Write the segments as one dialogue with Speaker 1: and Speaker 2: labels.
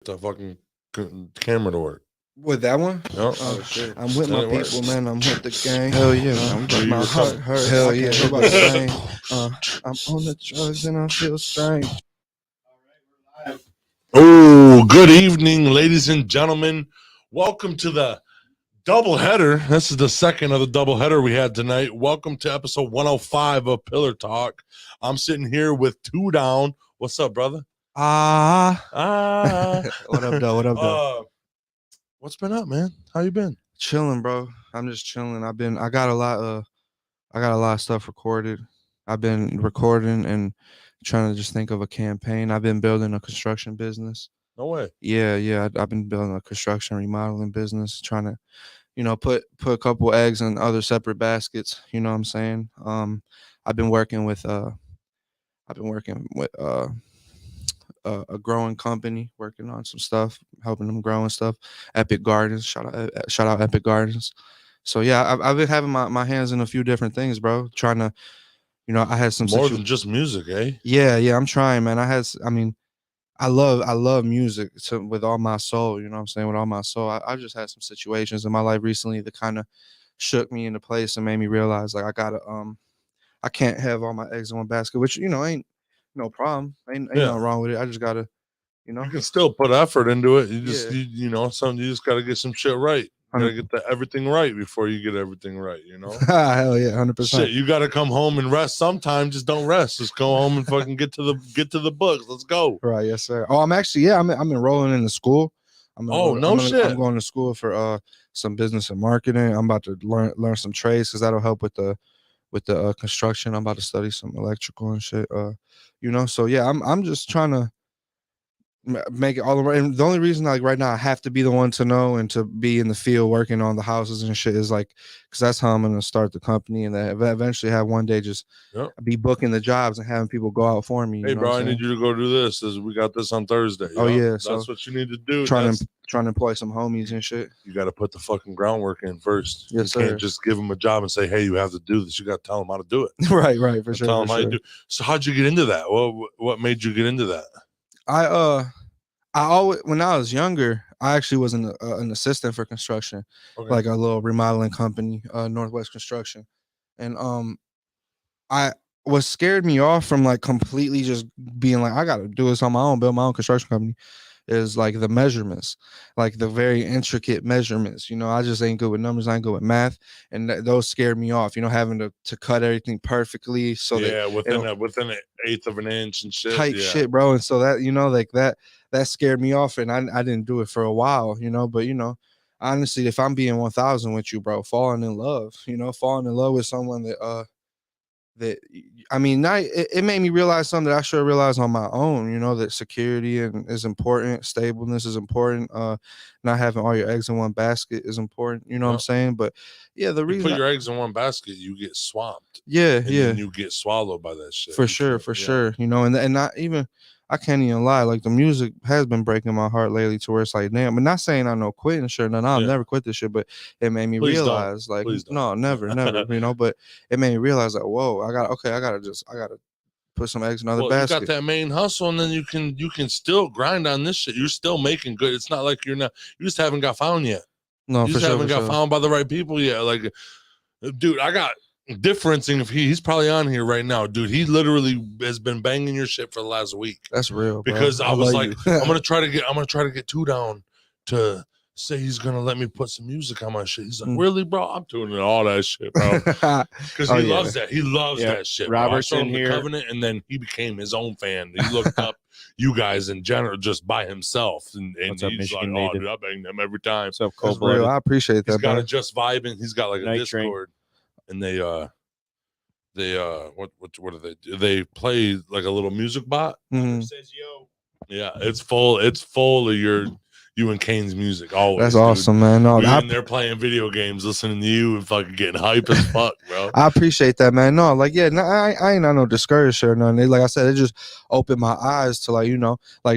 Speaker 1: the fucking camera to work.
Speaker 2: With that one?
Speaker 1: No.
Speaker 2: Shit. I'm with my people, man. I'm with the gang.
Speaker 3: Hell yeah.
Speaker 2: My heart hurts. Hell yeah. I'm on the drugs and I feel strange.
Speaker 1: Oh, good evening, ladies and gentlemen. Welcome to the doubleheader. This is the second of the doubleheader we had tonight. Welcome to episode 105 of Pillar Talk. I'm sitting here with two down. What's up, brother?
Speaker 2: What up, though?
Speaker 1: What's been up, man? How you been?
Speaker 2: Chilling, bro. I'm just chilling. I got a lot of stuff recorded. I've been recording and trying to just think of a campaign. I've been building a construction business.
Speaker 1: No way.
Speaker 2: Yeah. I've been building a construction remodeling business, trying to, put a couple eggs in other separate baskets. You know what I'm saying? I've been working with a growing company, working on some stuff, helping them grow and stuff. Epic Gardens, shout out Epic Gardens. So yeah, I've been having my hands in a few different things, bro. Trying to, I had some
Speaker 1: more than just music, eh?
Speaker 2: Yeah, I'm trying, man. I love music with all my soul. You know what I'm saying? With all my soul, I just had some situations in my life recently that kind of shook me into place and made me realize like I can't have all my eggs in one basket, which ain't no problem. Ain't nothing wrong with it. I just gotta,
Speaker 1: You can still put effort into it. You just you just gotta get some shit right. You gotta get everything right before you get everything right,
Speaker 2: Hell yeah, 100%.
Speaker 1: Shit, you gotta come home and rest sometime. Just don't rest. Just go home and fucking get to the books. Let's go.
Speaker 2: Right, yes, sir. Oh, I'm enrolling in the school. I'm going to school for some business and marketing. I'm about to learn some trades because that'll help with the construction. I'm about to study some electrical and shit. So yeah, I'm just trying to make it all right. And the only reason like right now I have to be the one to know and to be in the field working on the houses and shit is like because that's how I'm gonna start the company and then eventually have one day just be booking the jobs and having people go out for me.
Speaker 1: Hey, bro, I need you to go do this. We got this on Thursday.
Speaker 2: Yeah,
Speaker 1: that's what you need to do.
Speaker 2: Trying to employ some homies and shit.
Speaker 1: You got to put the fucking groundwork in first.
Speaker 2: Yes,
Speaker 1: you can't just give them a job and say, "Hey, you have to do this." You got to tell them how to do it.
Speaker 2: right, for sure.
Speaker 1: Tell them how you do. So, how'd you get into that? What made you get into that?
Speaker 2: I always, when I was younger, I actually was an assistant for construction, like a little remodeling company, Northwest Construction, and what scared me off from like completely just being like I got to do this on my own, build my own construction company, is like the measurements, like the very intricate measurements. I just ain't good with numbers. I ain't good with math, and those scared me off. Having to cut everything perfectly so
Speaker 1: within an eighth of an inch and shit,
Speaker 2: tight shit, bro. And so that like that scared me off, and I didn't do it for a while, But honestly, if I'm being 1,000 with you, bro, falling in love with someone that it made me realize something that I should have realized on my own, that security is important, stableness is important, not having all your eggs in one basket is important, what I'm saying? But yeah, the reason
Speaker 1: you put your eggs in one basket, you get swamped.
Speaker 2: And
Speaker 1: you get swallowed by that shit.
Speaker 2: For sure. And not even I can't even lie, like the music has been breaking my heart lately to where it's like, damn, but not saying I know quitting shit. No, I'll never quit this shit, but it made me realize like, no, never, but it made me realize like, whoa, I gotta put some eggs in another basket.
Speaker 1: You got that main hustle, and then you can still grind on this shit. You're still making good. It's not like you just haven't got found yet.
Speaker 2: No,
Speaker 1: you just haven't got found by the right people yet. Like, dude, I got differencing if he's probably on here right now, dude. He literally has been banging your shit for the last week.
Speaker 2: That's real, bro.
Speaker 1: Because I was like, I'm gonna try to get two down to say he's gonna let me put some music on my shit. He's like, really, bro? I'm doing all that shit, bro. Because he loves that. He loves that shit.
Speaker 3: Robert's
Speaker 1: in
Speaker 3: here.
Speaker 1: The Covenant, and then he became his own fan. He looked up you guys in general just by himself, and he's like, oh, dude, I bang them every time.
Speaker 3: What's up, cold-blooded?
Speaker 2: I appreciate that.
Speaker 1: He's got a Just Vibing. He's got like a Discord. And they what do they do? They play like a little music bot.
Speaker 3: Says yo.
Speaker 1: Yeah, it's full of you and Kane's music always.
Speaker 2: That's awesome, man. No,
Speaker 1: they're playing video games, listening to you and fucking getting hype as fuck, bro.
Speaker 2: I appreciate that, man. No, like I ain't no discouraged or nothing. Like I said, it just opened my eyes to like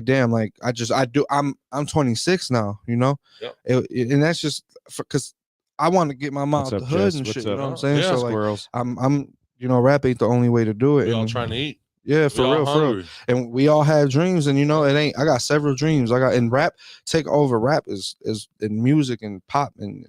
Speaker 2: damn, like I'm 26 now,
Speaker 1: Yep.
Speaker 2: And that's just because I want to get my mom out the hood and shit. You know what I'm saying?
Speaker 1: Yeah,
Speaker 2: so
Speaker 1: Squirrels.
Speaker 2: Like, I'm rap ain't the only way to do it.
Speaker 1: We all trying to eat.
Speaker 2: Yeah, for real, for real. And we all have dreams, and I got several dreams. And rap take over. Rap is in music and pop and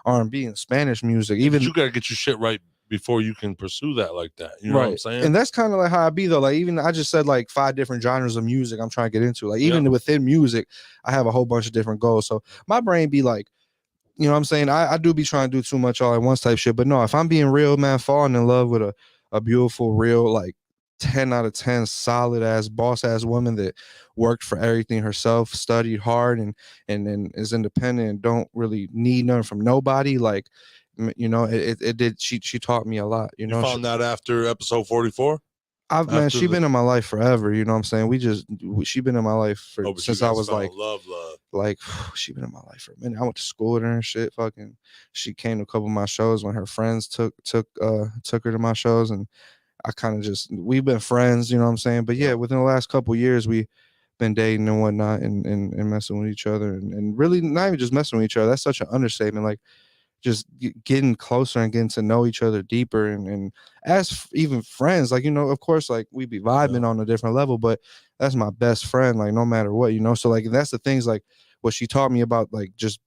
Speaker 2: R&B and Spanish music. Even
Speaker 1: you gotta get your shit right before you can pursue that like that. You know what I'm saying?
Speaker 2: And that's kind of like how I be though. Like even I just said like 5 different genres of music I'm trying to get into. Like even within music, I have a whole bunch of different goals. So my brain be like, you know what I'm saying? I do be trying to do too much all at once type shit. But no, if I'm being real, man, falling in love with a beautiful, real, like 10 out of 10 solid ass boss ass woman that worked for everything herself, studied hard and is independent and don't really need nothing from nobody. Like, it did. She taught me a lot. You
Speaker 1: found that after episode 44.
Speaker 2: Man, she been in my life forever. You know what I'm saying? She been in my life since I was like,
Speaker 1: love.
Speaker 2: Like she been in my life for a minute. I went to school with her and shit. Fucking, she came to a couple of my shows when her friends took her to my shows, and I kind of we've been friends. You know what I'm saying? But yeah, within the last couple of years, we been dating and whatnot, and messing with each other, and really not even just messing with each other. That's such an understatement. Like just getting closer and getting to know each other deeper and as even friends, like of course, like we be vibing on a different level, but that's my best friend, like no matter what. So like that's the things, like what she taught me about, like just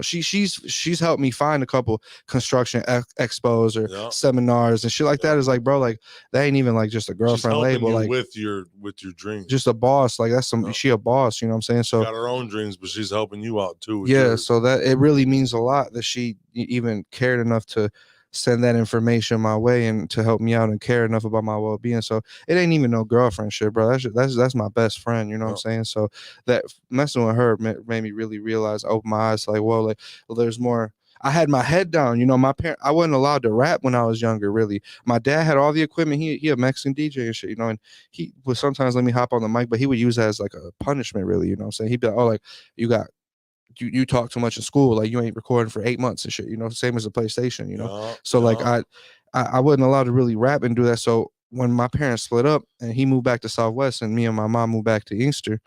Speaker 2: she's helped me find a couple construction expos or seminars and shit like that. Is like, bro, like that ain't even like just a girlfriend label, like
Speaker 1: with your dreams,
Speaker 2: just a boss. Like that's she a boss, you know what I'm saying? So
Speaker 1: she got her own dreams, but she's helping you out too with
Speaker 2: yours. So that it really means a lot that she even cared enough to send that information my way and to help me out and care enough about my well-being. So it ain't even no girlfriend shit, bro. That's my best friend, you know what I'm saying? So that messing with her made me really realize, open my eyes, like, well, there's more. I had my head down, my parent. I wasn't allowed to rap when I was younger, really. My dad had all the equipment. He a Mexican DJ and shit, and he would sometimes let me hop on the mic, but he would use that as like a punishment, really, you know what I'm saying? He'd be like, oh, like you talk too much in school, like you ain't recording for 8 months and shit, same as the PlayStation, so like I wasn't allowed to really rap and do that. So when my parents split up and he moved back to Southwest and me and my mom moved back to Inkster,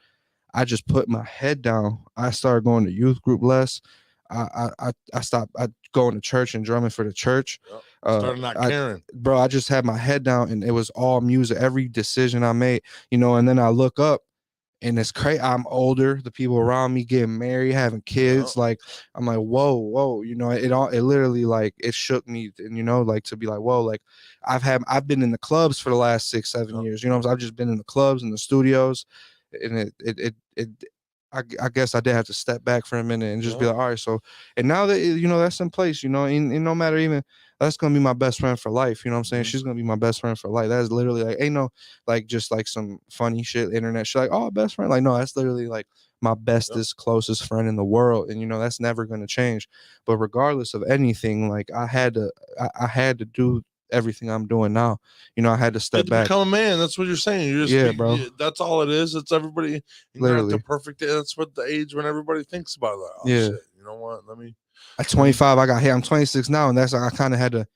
Speaker 2: I just put my head down. I started going to youth group less. I stopped going to church and drumming for the church.
Speaker 1: Started not caring,
Speaker 2: bro. I just had my head down and it was all music. Every decision I made, and then I look up and it's crazy. I'm older. The people around me getting married, having kids. Like I'm like, whoa. It literally, like, it shook me. And like, to be like, whoa, like I've been in the clubs for the last 6-7 years. I've just been in the clubs and the studios, and I guess I did have to step back for a minute and just be like, all right. So, and now that that's in place, and no matter, even that's gonna be my best friend for life. You know what I'm saying? She's gonna be my best friend for life. That's literally, like, ain't no like just like some funny shit internet shit, like, oh, best friend. Like, no, that's literally like my bestest, closest friend in the world, and that's never gonna change. But regardless of anything, like I had to do everything I'm doing now. I had to step back.
Speaker 1: Become a man. That's what you're saying. Bro. That's all it is. It's everybody. Literally, the perfect. That's what the age when everybody thinks about it. Like, oh, shit. You know what?
Speaker 2: At 25, I got hit. I'm 26 now, and that's like I kind of had to.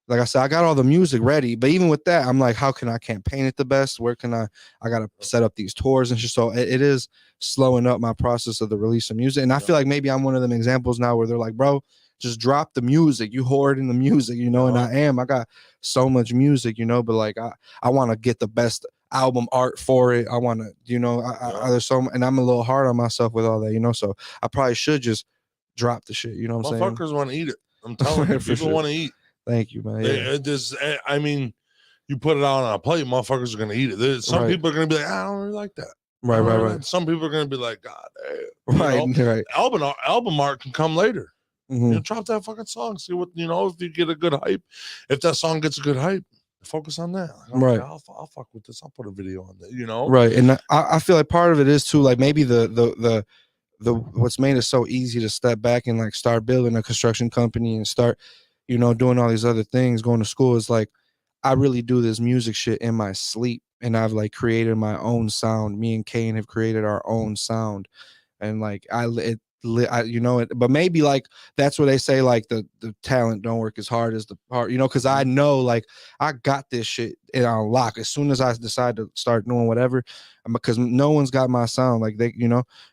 Speaker 2: Like I said, I got all the music ready, but even with that, I'm like, how can I campaign it the best? Where can I gotta set up these tours and shit. So it is slowing up my process of the release of music. And I feel like maybe I'm one of them examples now where they're like, bro, just drop the music. You hoarding the music, and I got so much music, but like I want to get the best album art for it. I want to, there's so, and I'm a little hard on myself with all that, so I probably should just drop the shit. You know what I'm saying?
Speaker 1: Motherfuckers want to eat it. I'm telling you, people want to eat.
Speaker 2: Thank you, man.
Speaker 1: I mean, you put it out on a plate, motherfuckers are gonna eat it. Some people are gonna be like, I don't really like that.
Speaker 2: Right.
Speaker 1: Some people are gonna be like, God damn.
Speaker 2: Right.
Speaker 1: Album art can come later. Drop that fucking song. See what if you get a good hype. If that song gets a good hype, focus on that. Like,
Speaker 2: right.
Speaker 1: I'll fuck with this. I'll put a video on that.
Speaker 2: Right. And I feel like part of it is too, like maybe the what's made it so easy to step back and like start building a construction company and start doing all these other things, going to school, is like I really do this music shit in my sleep, and I've like created my own sound. Me and Kane have created our own sound, and like but maybe like that's what they say, like the talent don't work as hard as the part, because I know like I got this shit on lock as soon as I decide to start doing whatever, because no one's got my sound like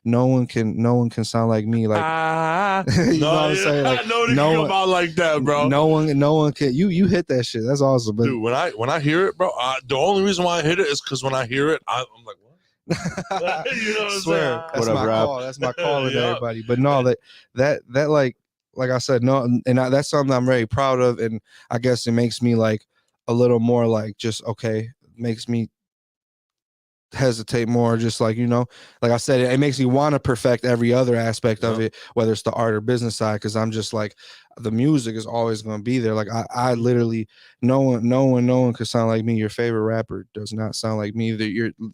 Speaker 2: no one can sound like me, like you know what I'm saying, like
Speaker 1: no one can come out like that, bro.
Speaker 2: No one can. You hit that shit. That's awesome, but
Speaker 1: dude, when I hear it, bro, the only reason why I hit it is because when I hear it, I'm like, what? You know what I'm saying?
Speaker 2: That's my call. That's my call with everybody. But no, that like I said, no, and that's something I'm very proud of, and I guess it makes me like a little more like just okay, makes me hesitate more, just like like I said, it makes me want to perfect every other aspect of it, whether it's the art or business side, because I'm just like the music is always going to be there. Like I literally no one could sound like me. Your favorite rapper does not sound like me.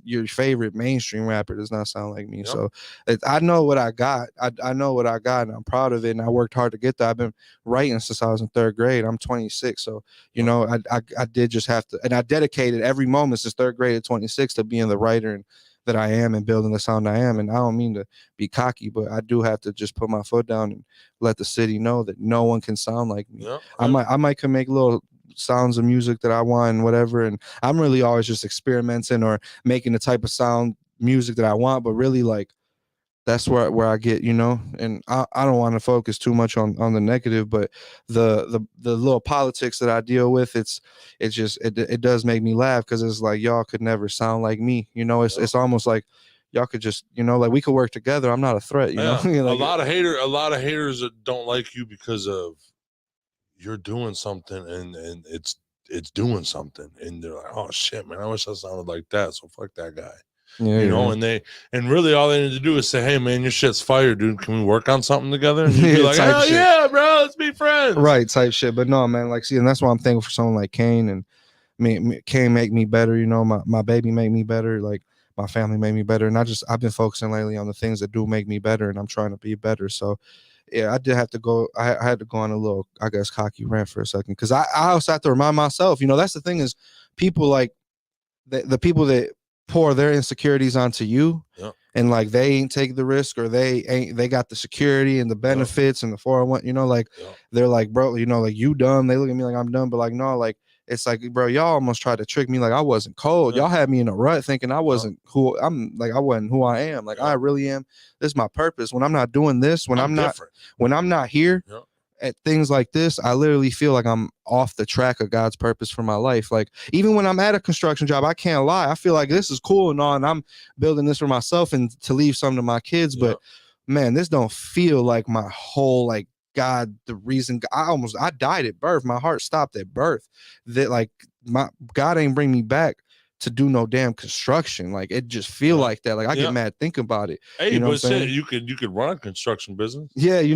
Speaker 2: Your favorite mainstream rapper does not sound like me. So I know what I got. I know what I got, and I'm proud of it, and I worked hard to get there. I've been writing since I was in 3rd grade. I'm 26, so I did just have to, and I dedicated every moment since 3rd grade to 26 to being the writer and that I am and building the sound I am. And I don't mean to be cocky, but I do have to just put my foot down and let the city know that no one can sound like me. I might can make little sounds of music that I want and whatever, and I'm really always just experimenting or making the type of sound music that I want, but really like that's where I get, and I don't want to focus too much on the negative, but the little politics that I deal with, it does make me laugh, because it's like y'all could never sound like me. It's almost like y'all could just, like we could work together. I'm not a threat, know.
Speaker 1: Like, a lot of haters that don't like you because of you're doing something and it's doing something, and they're like, oh shit, man, I wish I sounded like that. So fuck that guy. And really all they need to do is say, hey man, your shit's fire, dude, can we work on something together? And you'd be like, hell yeah, bro, let's be friends,
Speaker 2: right, type shit. But no, man, like, see, and that's why I'm thankful for someone like Kane. And Kane make me better, my baby make me better, like my family made me better, and I've been focusing lately on the things that do make me better, and I'm trying to be better. So yeah, I did have to go. I had to go on a little, I guess, cocky rant for a second, because I also have to remind myself, that's the thing is, people like the people that pour their insecurities onto you, and like they ain't take the risk, or they got the security and the benefits and the 401, they're like, bro, like, you dumb. They look at me like I'm dumb, but like, no, like, it's like, bro, y'all almost tried to trick me. Like I wasn't cold. Y'all had me in a rut thinking I wasn't who I'm, like I wasn't who I am. Like I really am. This is my purpose. When I'm not doing this, when I'm not here at things like this, I literally feel like I'm off the track of God's purpose for my life. Like even when I'm at a construction job, I can't lie, I feel like this is cool and all, and I'm building this for myself and to leave some to my kids. But man, this don't feel like my whole, like, God, the reason I died at birth. My heart stopped at birth. That like my God ain't bring me back to do no damn construction. Like it just feel like that. Like I get mad thinking about it.
Speaker 1: Hey, but shit, you could run a construction business.
Speaker 2: Yeah,
Speaker 1: do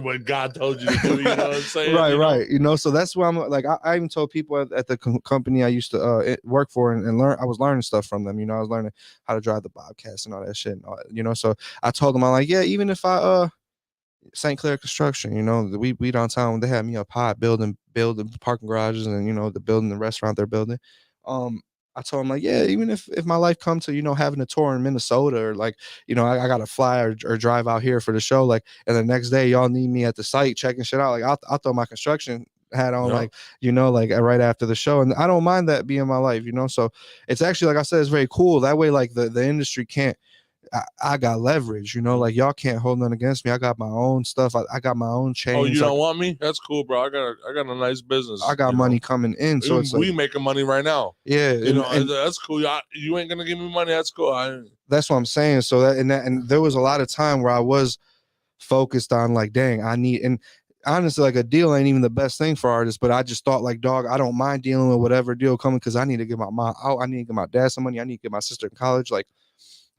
Speaker 1: what God told you to do. You know what I'm saying?
Speaker 2: Right. So that's why I'm like, I even told people at the company I used to work for and learn. I was learning stuff from them. I was learning how to drive the Bobcats and all that shit. And all, so I told them, I'm like, yeah, even if I St. Clair Construction, we downtown, they had me up high building parking garages and the building, the restaurant they're building. I told him, like, yeah, even if my life come to, having a tour in Minnesota, or like, I got to fly or drive out here for the show, like, and the next day y'all need me at the site checking shit out, like I'll throw my construction hat on, like, like right after the show. And I don't mind that being my life, so it's actually, like I said, it's very cool. That way, like the industry can't, I got leverage, like y'all can't hold nothing against me. I got my own stuff. I got my own chains.
Speaker 1: Oh, you don't want me? That's cool, bro. I got a nice business.
Speaker 2: I got money coming in, so it's
Speaker 1: we making money right now.
Speaker 2: Yeah,
Speaker 1: and that's cool. You ain't gonna give me money. That's cool.
Speaker 2: That's what I'm saying. So and there was a lot of time where I was focused on, like, dang, I need, and honestly, like, a deal ain't even the best thing for artists, but I just thought, like, dog, I don't mind dealing with whatever deal coming, because I need to get my mom out. I need to get my dad some money. I need to get my sister in college, like.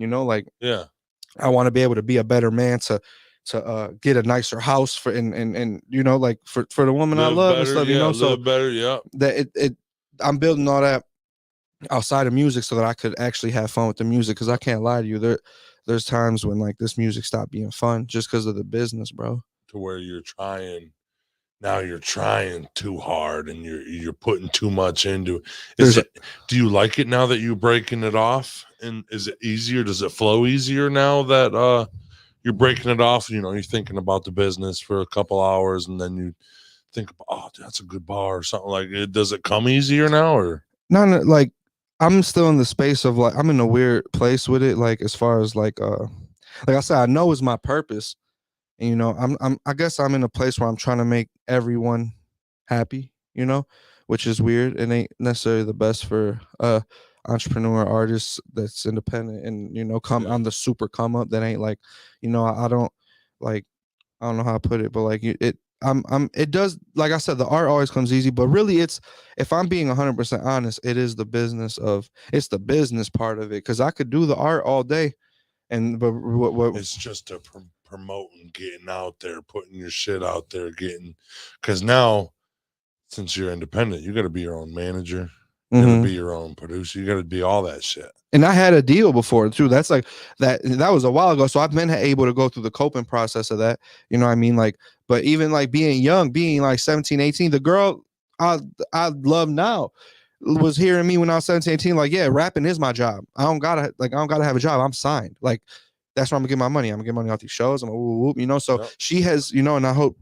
Speaker 2: Like, yeah, I want to be able to be a better man to get a nicer house for and like for the woman I love better, and stuff, so
Speaker 1: better,
Speaker 2: that I'm building all that outside of music so that I could actually have fun with the music, because I can't lie to you, there's times when, like, this music stopped being fun just because of the business, bro.
Speaker 1: To where you're trying too hard and you're putting too much into it. Do you like it now that you're breaking it off? And is it easier? Does it flow easier now that you're breaking it off. You know, you're thinking about the business for a couple hours, and then you think, oh, that's a good bar or something like it. Does it come easier now, or
Speaker 2: no, like I'm still in the space of like I'm in a weird place with it. Like as far as like I said, I know it's my purpose, and you know, I guess I'm in a place where I'm trying to make everyone happy. You know, which is weird and ain't necessarily the best for entrepreneur artists that's independent and you know I'm the super come up that ain't like, you know, I don't like I don't know how to put it, but like it does, like I said, the art always comes easy, but really it's, if I'm being 100% honest, it's the business part of it. Cause I could do the art all day. But what
Speaker 1: it's just a promoting, getting out there, putting your shit out there, cause now since you're independent, you got to be your own manager. You got to be your own producer. You got to be all that shit.
Speaker 2: And I had a deal before too. That's like that was a while ago. So I've been able to go through the coping process of that. You know what I mean? Like, but even like being young, being like 17, 18, the girl I love now was hearing me when I was 17, 18, like, yeah, rapping is my job. I don't gotta have a job. I'm signed. Like, that's where I'm gonna get my money. I'm gonna get money off these shows. I'm you know, so she has, you know, and I hope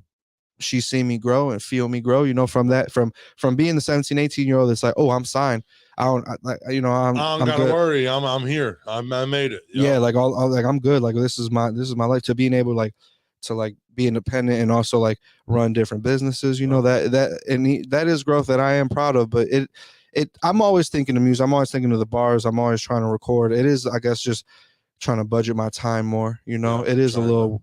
Speaker 2: she's seen me grow and feel me grow, you know, from that, from being the 17, 18-year-old that's like, oh, I'm signed. I'm
Speaker 1: gotta
Speaker 2: good.
Speaker 1: worry. I'm here. I made it.
Speaker 2: Yeah, like all like I'm good. Like this is my life, to being able to like be independent and also like run different businesses. You know, that is growth that I am proud of. But I'm always thinking of music. I'm always thinking of the bars. I'm always trying to record. It is, I guess, just trying to budget my time more. You know, it is a little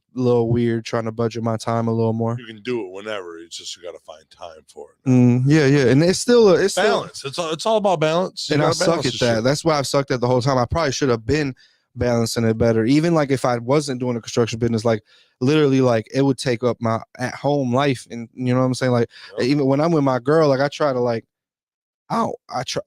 Speaker 2: weird trying to budget my time a little more.
Speaker 1: You can do it whenever. It's just you got to find time for it.
Speaker 2: Yeah, and it's still
Speaker 1: balance. It's all about balance.
Speaker 2: And I suck at that. That's why I've sucked at the whole time. I probably should have been balancing it better. Even like if I wasn't doing a construction business, like literally, like it would take up my at home life, and you know what I'm saying. Like even when I'm with my girl, like I try to like. I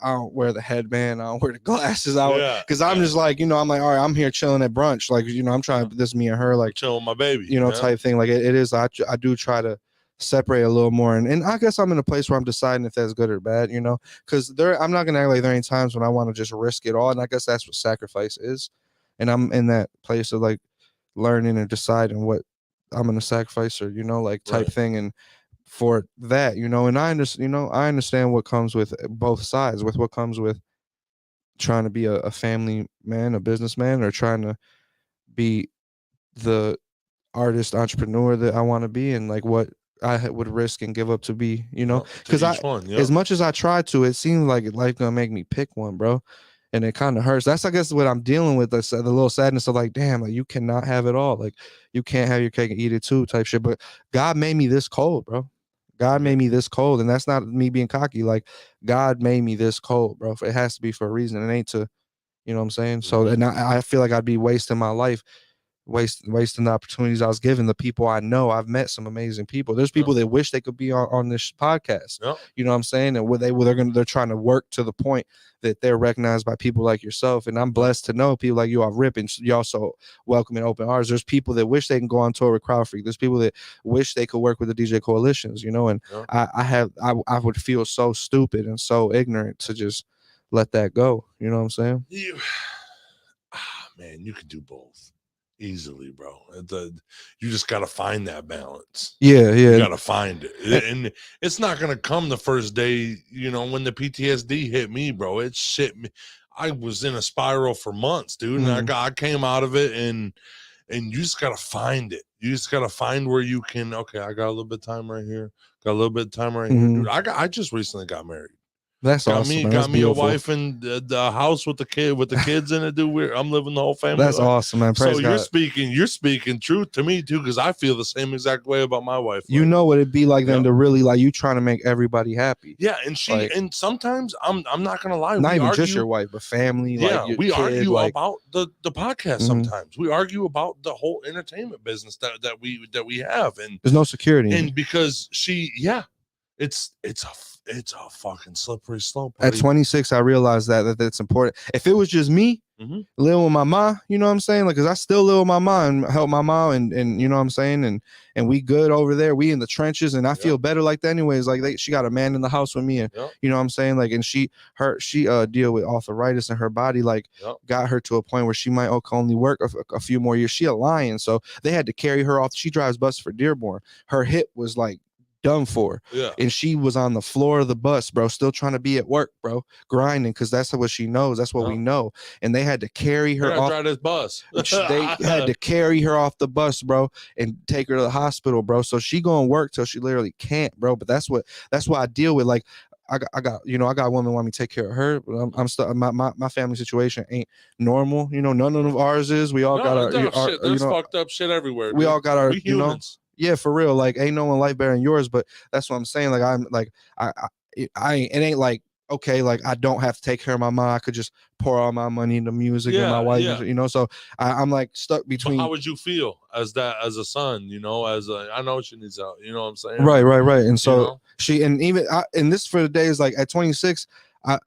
Speaker 2: don't wear the headband. I don't wear the glasses. Because I'm just like, you know, I'm like, all right, I'm here chilling at brunch. Like, you know, I'm trying to, this me and her, like
Speaker 1: chilling with my baby,
Speaker 2: you know, type thing. Like it is, I do try to separate a little more. And I guess I'm in a place where I'm deciding if that's good or bad, you know, because I'm not going to act like there ain't times when I want to just risk it all. And I guess that's what sacrifice is. And I'm in that place of like learning and deciding what I'm going to sacrifice or, you know, like type thing. And for that, you know, and I understand what comes with both sides, with what comes with trying to be a family man, a businessman, or trying to be the artist entrepreneur that I want to be, and like what I would risk and give up to be, you know, because as much as I try to, it seems like life gonna make me pick one, bro. And it kind of hurts. That's, I guess, what I'm dealing with. The little sadness of like, damn, like you cannot have it all. Like you can't have your cake and eat it too, type shit. But God made me this cold, bro. God made me this cold, and that's not me being cocky. Like God made me this cold, bro. It has to be for a reason. It ain't to, you know what I'm saying? So, and I feel like I'd be wasting my life, wasting the opportunities I was given. The people I know, I've met some amazing people. There's people that wish they could be on this podcast. You know what I'm saying? And they're trying to work to the point that they're recognized by people like yourself. And I'm blessed to know people like you are ripping. You also welcome and open arms. There's people that wish they can go on tour with Crowd Freak. There's people that wish they could work with the DJ coalitions, you know, and I would feel so stupid and so ignorant to just let that go. You know what I'm saying?
Speaker 1: Man, you could do both easily, bro. You just got to find that balance.
Speaker 2: Yeah.
Speaker 1: You got to find it. And it's not going to come the first day, you know, when the PTSD hit me, bro. It shit me. I was in a spiral for months, dude. And I came out of it, and you just got to find it. You just got to find where you can, okay, I got a little bit of time right here. Got a little bit of time right here, dude. I just recently got married.
Speaker 2: That's awesome.
Speaker 1: Got me a wife and the house with the kids in it, dude. I'm living the whole family.
Speaker 2: That's life. Awesome, man. Praise God.
Speaker 1: You're speaking truth to me too, because I feel the same exact way about my wife.
Speaker 2: You know what it'd be like then to really like you trying to make everybody happy.
Speaker 1: Yeah, and and sometimes I'm not gonna lie,
Speaker 2: not even just your wife, but family.
Speaker 1: Yeah,
Speaker 2: like
Speaker 1: we argue about the podcast. Sometimes we argue about the whole entertainment business that we have, and
Speaker 2: there's no security.
Speaker 1: And because it's a fucking slippery slope.
Speaker 2: At 26, I realized that's important. If it was just me living with my mom, you know what I'm saying? Like, cause I still live with my mom and help my mom, and you know what I'm saying, and we good over there. We in the trenches, and I feel better like that anyways. Like she got a man in the house with me, and you know what I'm saying. Like, and she deal with arthritis in her body, like got her to a point where she might only work a few more years. She a lion, so they had to carry her off. She drives bus for Dearborn. Her hip was like done for, and she was on the floor of the bus, bro, still trying to be at work, bro, grinding, because that's what she knows, that's what we know. And they had to carry her off
Speaker 1: this bus.
Speaker 2: They had to carry her off the bus, bro, and take her to the hospital, bro. So she gonna work till she literally can't, bro. But that's what I deal with. Like, I got I got women want me to take care of her, but I'm still my family situation ain't normal. You know, none of ours is. We all got our
Speaker 1: there's fucked up shit everywhere.
Speaker 2: We all got our
Speaker 1: humans.
Speaker 2: Yeah, for real. Like, ain't no one life better than yours, but that's what I'm saying. Like, I'm like, it ain't like, okay, like I don't have to take care of my mom. I could just pour all my money into music and my wife, you know. So I'm like stuck between.
Speaker 1: But how would you feel as a son? You know, I know she needs out. You know what I'm saying?
Speaker 2: Right. And so and this for the days like at 26.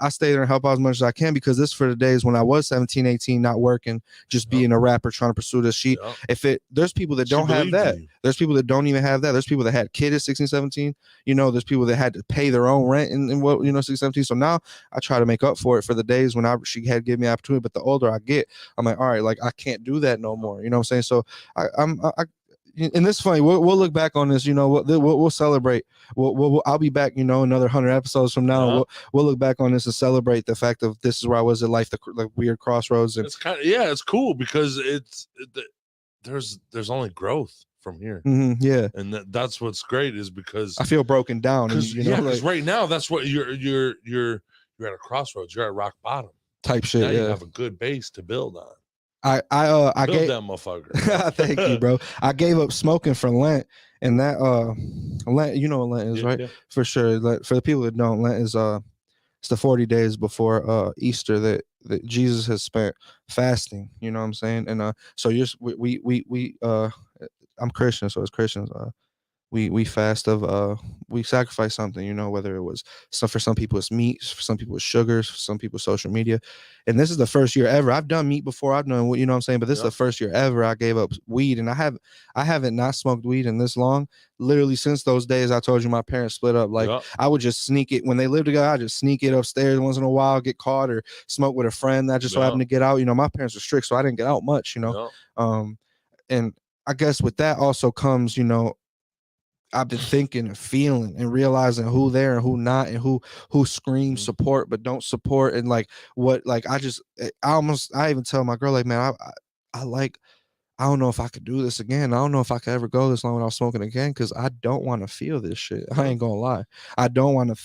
Speaker 2: I stay there and help out as much as I can, because this for the days when I was 17, 18, not working, just being a rapper, trying to pursue this. There's people that don't have that. There's people that don't even have that. There's people that had kids at 16, 17. You know, there's people that had to pay their own rent and what, you know, 16, 17. So now I try to make up for it for the days when she had given me an opportunity. But the older I get, I'm like, all right, like I can't do that no more. You know what I'm saying? So and this is funny. We'll look back on this. You know, we'll celebrate. I'll be back. You know, another 100 episodes from now. We'll look back on this and celebrate the fact of this is where I was in life, the weird crossroads. And
Speaker 1: it's kind of it's cool because there's only growth from here.
Speaker 2: And
Speaker 1: that's what's great is because
Speaker 2: I feel broken down.
Speaker 1: Because right now that's what you're at a crossroads. You're at rock bottom
Speaker 2: type shit.
Speaker 1: Now you have a good base to build on.
Speaker 2: I
Speaker 1: gave that motherfucker.
Speaker 2: Thank you, bro. I gave up smoking for Lent, and that Lent, you know what Lent is, right? For sure. For the people that don't, Lent is it's the 40 days before Easter that Jesus has spent fasting. You know what I'm saying? And so I'm Christian, so as Christians, we fast of we sacrifice something, you know, whether it was for some people it's meat, for some people it's sugars, for some people social media. And this is the first year ever. I've done meat before, I've done, you know what I'm saying, but this is the first year ever I gave up weed. And I haven't not smoked weed in this long, literally since those days I told you my parents split up. Like I would just sneak it when they lived together. I just sneak it upstairs once in a while, get caught, or smoke with a friend that just so happened to get out. You know, my parents were strict, so I didn't get out much, you know. And I guess with that also comes, you know, I've been thinking and feeling and realizing who there and who not, and who screams support but don't support, and like what, like I even tell my girl, like, man, I don't know if I could do this again. I don't know if I could ever go this long without smoking again, because I don't want to feel this shit. I ain't gonna lie. I don't want to.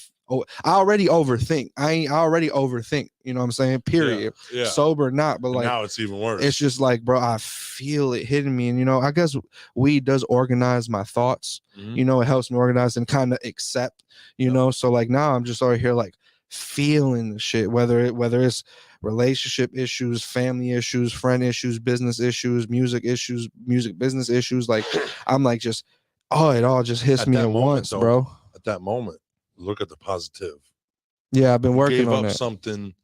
Speaker 2: I already overthink. I already overthink. You know what I'm saying? Period. Sober or not, but like
Speaker 1: now it's even worse.
Speaker 2: It's just like, bro, I feel it hitting me, and you know, I guess weed does organize my thoughts. You know, it helps me organize and kind of accept. You know, so like now I'm just over here like feeling the shit, whether it's relationship issues, family issues, friend issues, business issues, music business issues. Like I'm like just it all just hits me at once, bro.
Speaker 1: At that moment, look at the positive.
Speaker 2: Yeah, I've been working on
Speaker 1: that.
Speaker 2: Gave
Speaker 1: up something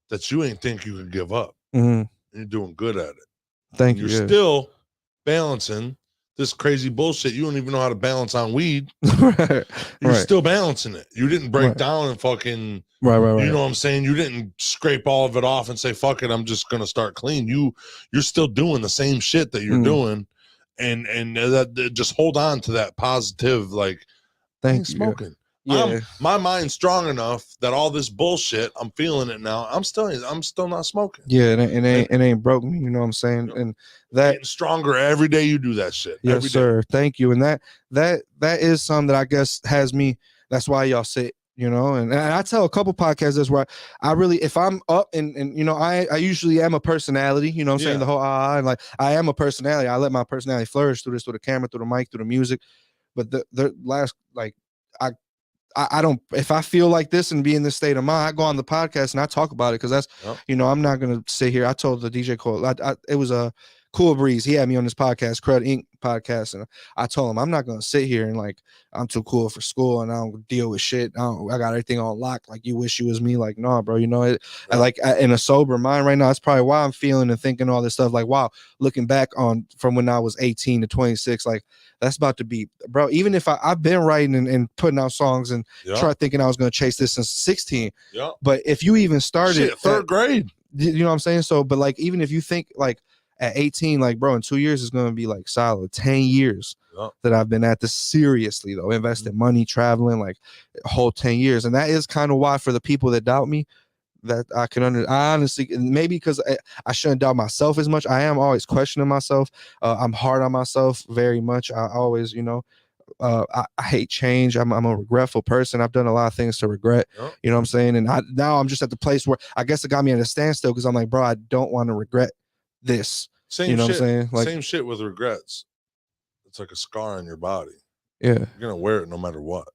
Speaker 1: that you ain't think you could give up. You're doing good at it.
Speaker 2: Thank you.
Speaker 1: You're still balancing this crazy bullshit. You don't even know how to balance on weed. You're still balancing it. You didn't break down and fucking
Speaker 2: right.
Speaker 1: You know what I'm saying? You didn't scrape all of it off and say, fuck it, I'm just gonna start clean. You're still doing the same shit that you're doing. And that just hold on to that positive, like,
Speaker 2: thank you.
Speaker 1: Smoking.
Speaker 2: Yeah.
Speaker 1: My mind's strong enough that all this bullshit, I'm feeling it now. I'm still not smoking.
Speaker 2: Yeah, it ain't broke me. You know what I'm saying? And that
Speaker 1: getting stronger every day you do that shit.
Speaker 2: Yes, sir. Thank you. And that is something that I guess has me. That's why y'all sit. You know, and I tell a couple podcasts this where I really, if I'm up and you know, I usually am a personality. You know what I'm saying? The whole and like I am a personality. I let my personality flourish through the camera, through the mic, through the music. But the last, like I don't, if I feel like this and be in this state of mind, I go on the podcast and I talk about it, because that's, you know, I'm not going to sit here. I told the DJ Cole, it was a Cool Breeze. He had me on this podcast, Crud Inc. podcast, and I told him I'm not gonna sit here and like I'm too cool for school and I don't deal with shit. I got everything on lock. Like you wish you was me. Like no, bro. You know it. Yeah. In a sober mind right now, that's probably why I'm feeling and thinking all this stuff. Like wow, looking back on from when I was 18 to 26, like that's about to be, bro. Even if I've been writing and putting out songs and try thinking I was gonna chase this since 16. Yeah. But if you even started
Speaker 1: third grade,
Speaker 2: you know what I'm saying? So, but like even if you think like at 18, like bro, in 2 years it's gonna be like solid 10 years that I've been at this seriously though, investing money, traveling, like a whole 10 years. And that is kind of why for the people that doubt me, that I honestly, maybe because I shouldn't doubt myself as much. I am always questioning myself. I'm hard on myself very much. I always, you know, I hate change. I'm a regretful person. I've done a lot of things to regret. You know what I'm saying? And now I'm just at the place where I guess it got me at a standstill because I'm like, bro, I don't want to regret this.
Speaker 1: Same
Speaker 2: you know
Speaker 1: shit.
Speaker 2: What I'm saying? Like,
Speaker 1: same shit with regrets. It's like a scar on your body.
Speaker 2: Yeah.
Speaker 1: You're gonna wear it no matter what.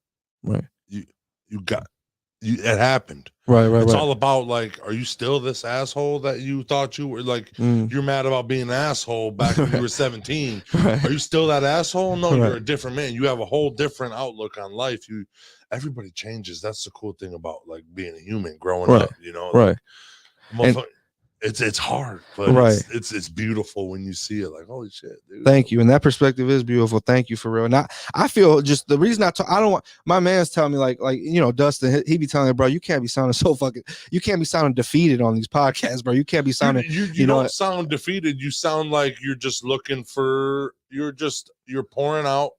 Speaker 2: Right.
Speaker 1: It happened.
Speaker 2: Right.
Speaker 1: It's all about like, are you still this asshole that you thought you were? Like, you're mad about being an asshole back when you were 17. Are you still that asshole? No, you're a different man. You have a whole different outlook on life. Everybody changes. That's the cool thing about like being a human growing up, you know?
Speaker 2: Right.
Speaker 1: Like, it's hard, but it's beautiful when you see it. Like, holy shit, dude.
Speaker 2: Thank you. And that perspective is beautiful. Thank you for real. And I feel just the reason I don't want my man's telling me like you know, Dustin, he be telling me, bro, you can't be sounding you can't be sounding defeated on these podcasts, bro. You can't be sounding
Speaker 1: you don't sound defeated. You sound like you're just looking for you're pouring out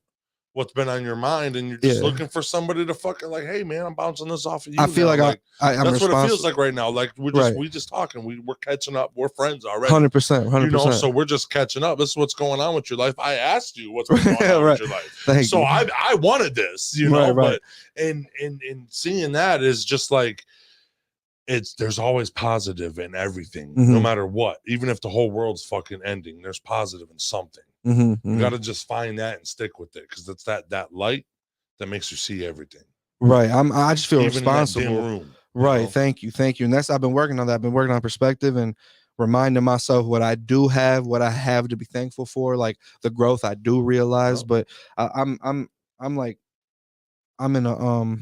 Speaker 1: what's been on your mind, and you're just looking for somebody to fucking like, hey man, I'm bouncing this off of you.
Speaker 2: I feel
Speaker 1: now.
Speaker 2: like I'm
Speaker 1: that's what it feels like right now. Like we just talking, we're catching up, we're friends already.
Speaker 2: 100%.
Speaker 1: You know, so we're just catching up. This is what's going on with your life. I asked you what's going on with your life.
Speaker 2: Thank you.
Speaker 1: I wanted this, you know, but and seeing that is just like there's always positive in everything, no matter what. Even if the whole world's fucking ending, there's positive in something. You got to just find that and stick with it, because it's that light that makes you see everything.
Speaker 2: Right. I just feel
Speaker 1: even
Speaker 2: responsible.
Speaker 1: In that dim room,
Speaker 2: right.
Speaker 1: You know?
Speaker 2: Thank you. And I've been working on that. I've been working on perspective and reminding myself what I do have, what I have to be thankful for, like the growth I do realize. But I'm like, I'm in a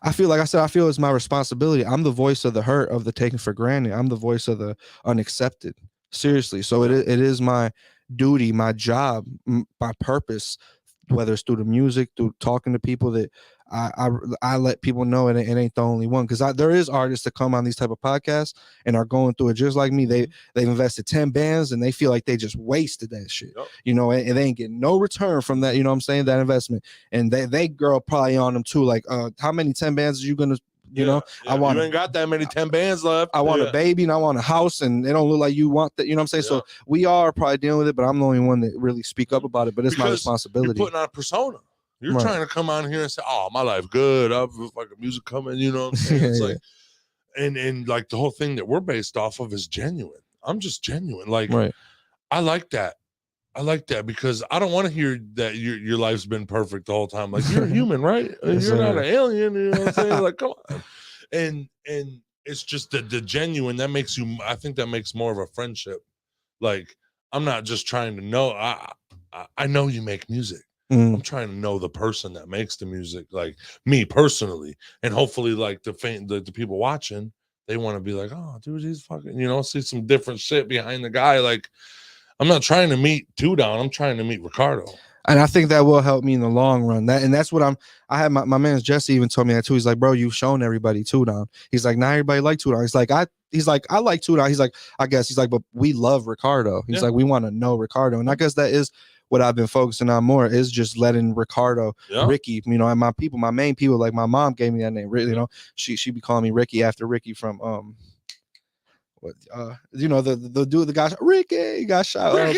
Speaker 2: I feel like I said, I feel it's my responsibility. I'm the voice of the hurt, of the taken for granted. I'm the voice of the unaccepted. Seriously. So it is my duty, my job, my purpose, whether it's through the music, through talking to people, that I let people know it ain't the only one. Because there is artists that come on these type of podcasts and are going through it just like me. They've invested 10 bands and they feel like they just wasted that shit, you know, and they ain't getting no return from that, you know what I'm saying, that investment. And they girl probably on them too, like how many 10 bands are you gonna, you know,
Speaker 1: you ain't got that many 10 bands left.
Speaker 2: I want a baby and I want a house, and it don't look like you want that, you know what I'm saying? So we are probably dealing with it, but I'm the only one that really speak up about it. But it's my responsibility.
Speaker 1: You're putting on a persona. You're trying to come on here and say, oh, my life good, I've fucking music coming, you know what I'm saying? It's like, and like the whole thing that we're based off of is genuine. I'm just genuine. Like, I like that. I like that, because I don't want to hear that your life's been perfect the whole time. Like, you're a human, right? You're not an alien, you know what I'm saying? Like, come on. And it's just the genuine that makes you, I think that makes more of a friendship. Like, I'm not just trying to know, I know you make music. I'm trying to know the person that makes the music, like me personally, and hopefully like the people watching, they want to be like, oh dude, he's fucking, you know, see some different shit behind the guy. Like, I'm not trying to meet Two Down, I'm trying to meet Ricardo.
Speaker 2: And I think that will help me in the long run. That's what I had my man's Jesse even told me that too. He's like, bro, you've shown everybody Two Down. He's like, not everybody like Two Down. He's like, I like Two Down. He's like, I guess he's like, but we love Ricardo. He's like, we want to know Ricardo. And I guess that is what I've been focusing on more, is just letting Ricardo, Ricky, you know, and my main people, like my mom gave me that name, you know, she be calling me Ricky after Ricky from you know, the dude, the guy Ricky got shot, Boys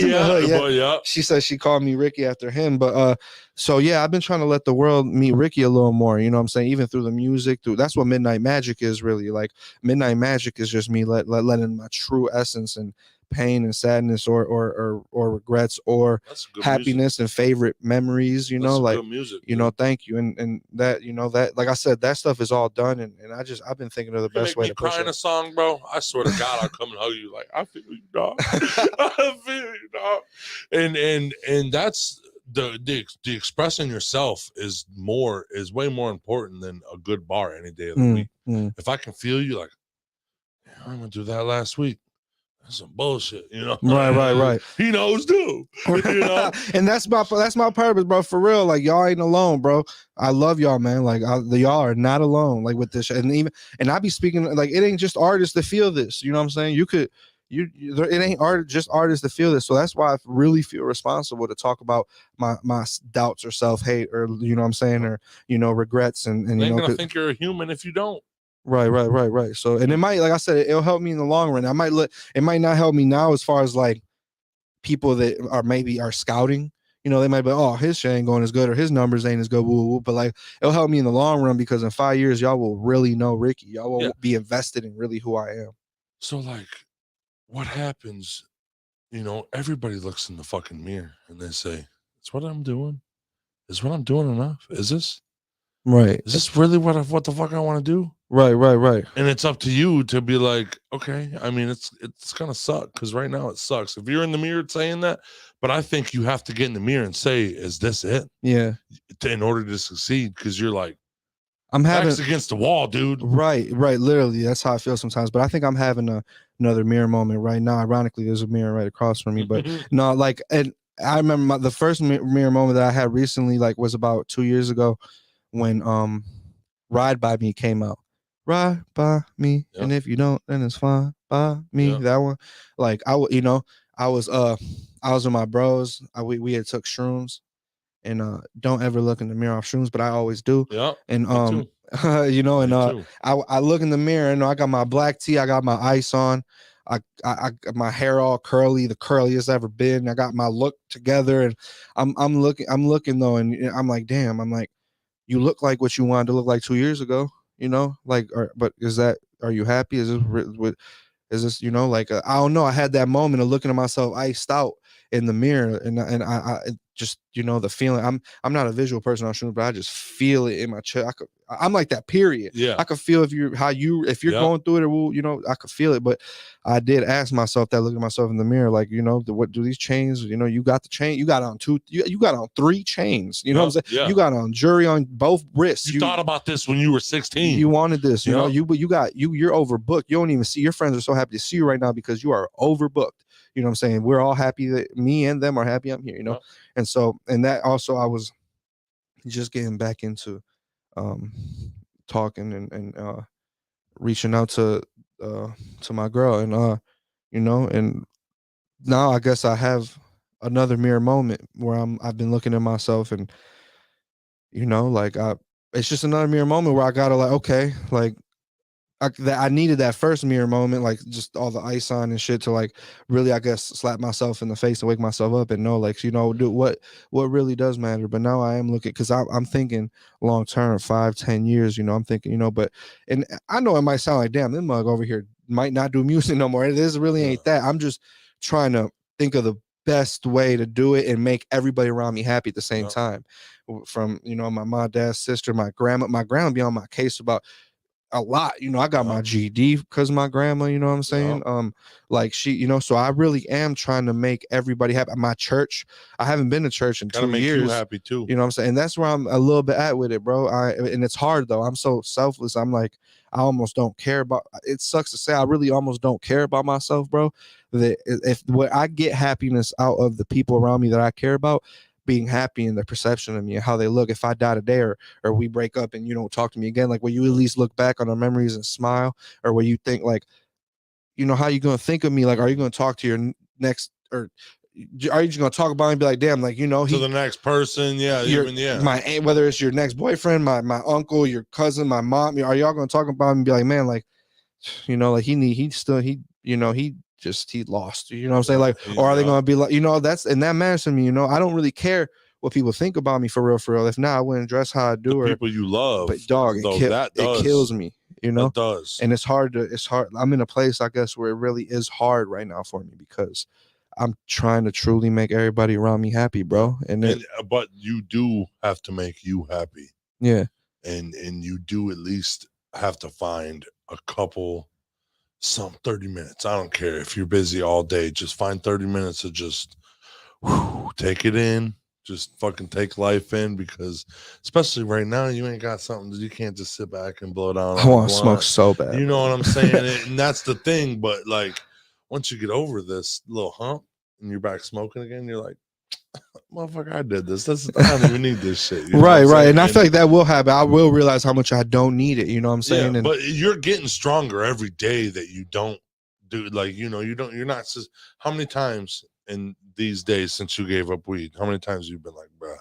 Speaker 2: in the Hood, she said she called me Ricky after him. But so I've been trying to let the world meet Ricky a little more, you know what I'm saying, even through the music, that's what Midnight Magic is really. Like, Midnight Magic is just me letting my true essence and pain and sadness or regrets or happiness and favorite memories, you know, like, you know, thank you. And that, you know, that, like I said, that stuff is all done. And I've been thinking of the best way to push it.
Speaker 1: Crying a song, bro. I swear to God, I'll come and hug you. Like, I feel you, dog. I feel you, dog. And that's the expressing yourself is way more important than a good bar any day of the week. If I can feel you, like, I'm gonna do that last week. That's some bullshit, you know.
Speaker 2: Right.
Speaker 1: He knows too. You know?
Speaker 2: And that's my purpose, bro. For real, like, y'all ain't alone, bro. I love y'all, man. Like, y'all are not alone, like, with this shit. And I be speaking, like, it ain't just artists that feel this. You know what I'm saying? It ain't just artists that feel this. So that's why I really feel responsible to talk about my doubts or self-hate or, you know what I'm saying, or, you know, regrets and
Speaker 1: you
Speaker 2: know,
Speaker 1: gonna think you're a human if you don't.
Speaker 2: Right. So, and it might, like I said, it'll help me in the long run. It might not help me now as far as like people that are scouting. You know, they might be, oh, his shit ain't going as good or his numbers ain't as good. Woo. But like, it'll help me in the long run because in 5 years, y'all will really know Ricky. Y'all will be invested in really who I am.
Speaker 1: So like, what happens? You know, everybody looks in the fucking mirror and they say, "It's what I'm doing. Is what I'm doing enough? Is this
Speaker 2: right?
Speaker 1: Is this really what the fuck I want to do?"
Speaker 2: Right.
Speaker 1: And it's up to you to be like, okay, I mean, it's gonna suck because right now it sucks. If you're in the mirror saying that, but I think you have to get in the mirror and say, is this it?
Speaker 2: Yeah.
Speaker 1: In order to succeed, because you're like,
Speaker 2: I'm
Speaker 1: backs against the wall, dude.
Speaker 2: Right. Literally, that's how I feel sometimes. But I think I'm having another mirror moment right now. Ironically, there's a mirror right across from me. But no, like, and I remember the first mirror moment that I had recently, like, was about 2 years ago when Ride By Me came out. Ride by me, and if you don't, then it's fine by me. That one, like, I was with my bros. We had took shrooms, and don't ever look in the mirror off shrooms, but I always do.
Speaker 1: Yeah,
Speaker 2: and you know, and I look in the mirror, and I got my black tee, I got my ice on, I got my hair all curly, the curliest ever been. I got my look together, and I'm looking though, and I'm like, damn, I'm like, you look like what you wanted to look like 2 years ago. You know, like, but are you happy? Is this, you know, like, I don't know. I had that moment of looking at myself iced out in the mirror, and I just, you know, the feeling. I'm not a visual person on shrooms, but I just feel it in my chest. I'm like that, period.
Speaker 1: Yeah.
Speaker 2: I could feel if you're going through it, or, you know, I could feel it. But I did ask myself that, looking at myself in the mirror, like, you know, what do these chains, you know, you got the chain, you got on you got on 3 chains, you know what I'm saying? You got on jury on both wrists.
Speaker 1: You thought about this when you were 16.
Speaker 2: You wanted this, you know, you're overbooked. You don't even see, your friends are so happy to see you right now because you are overbooked. You know what I'm saying? We're all happy that me and them are happy I'm here, you know? And so, and that also, I was just getting back into talking and reaching out to my girl, and you know, and now I guess I have another mirror moment where I've been looking at myself, and, you know, like, it's just another mirror moment where I gotta, like, okay, like, I needed that first mirror moment, like, just all the ice on and shit, to, like, really, I guess, slap myself in the face and wake myself up and know, like, you know, do what really does matter. But now I am looking, because I'm thinking long term, 5-10 years, you know, I'm thinking, you know, and I know it might sound like, damn, this mug over here might not do music no more. This really ain't that. I'm just trying to think of the best way to do it and make everybody around me happy at the same time. From, you know, my mom, dad, sister, my grandma be on my case about a lot, you know. I got my GD because of my grandma, you know what I'm saying? Like, she, you know, so I really am trying to make everybody happy. My church, I haven't been to church in 2 years.
Speaker 1: You happy too,
Speaker 2: you know what I'm saying? And that's where I'm a little bit at with it, bro. And it's hard though. I'm so selfless. I'm like, I almost don't care about it. Sucks to say, I really almost don't care about myself, bro. That if what I get happiness out of the people around me that I care about being happy in the perception of me and how they look. If I die today, or we break up and you don't talk to me again, like, will you at least look back on our memories and smile? Or will you think, like, you know, how you gonna think of me? Like, are you gonna talk to your next, or are you just gonna talk about me and be like, damn, like, you know,
Speaker 1: to the next person?
Speaker 2: My aunt, whether it's your next boyfriend, my uncle, your cousin, my mom, are y'all gonna talk about him and be like, man, like, you know, like, he lost, you know what I'm saying? Like, or are they gonna be like, you know, and that matters to me, you know. I don't really care what people think about me, for real. If not, I wouldn't dress how I do.
Speaker 1: The people you love,
Speaker 2: but dog, it kills me. you know.
Speaker 1: It does.
Speaker 2: And it's hard. I'm in a place, I guess, where it really is hard right now for me because I'm trying to truly make everybody around me happy, bro.
Speaker 1: But you do have to make you happy.
Speaker 2: Yeah.
Speaker 1: And you do at least have to find a couple, 30 minutes. I don't care if you're busy all day. Just find 30 minutes to just take it in. Just fucking take life in, because especially right now, you ain't got something that you can't just sit back and blow down.
Speaker 2: I want to smoke so bad.
Speaker 1: You know what I'm saying? And that's the thing. But like, once you get over this little hump and you're back smoking again, you're like, motherfucker, I did this. I don't even need this shit. You know
Speaker 2: right. And I feel like that will happen. I will realize how much I don't need it. You know what I'm saying?
Speaker 1: Yeah, but you're getting stronger every day that you don't do. Like, you're not. How many times in these days since you gave up weed, how many times have you been like, bruh,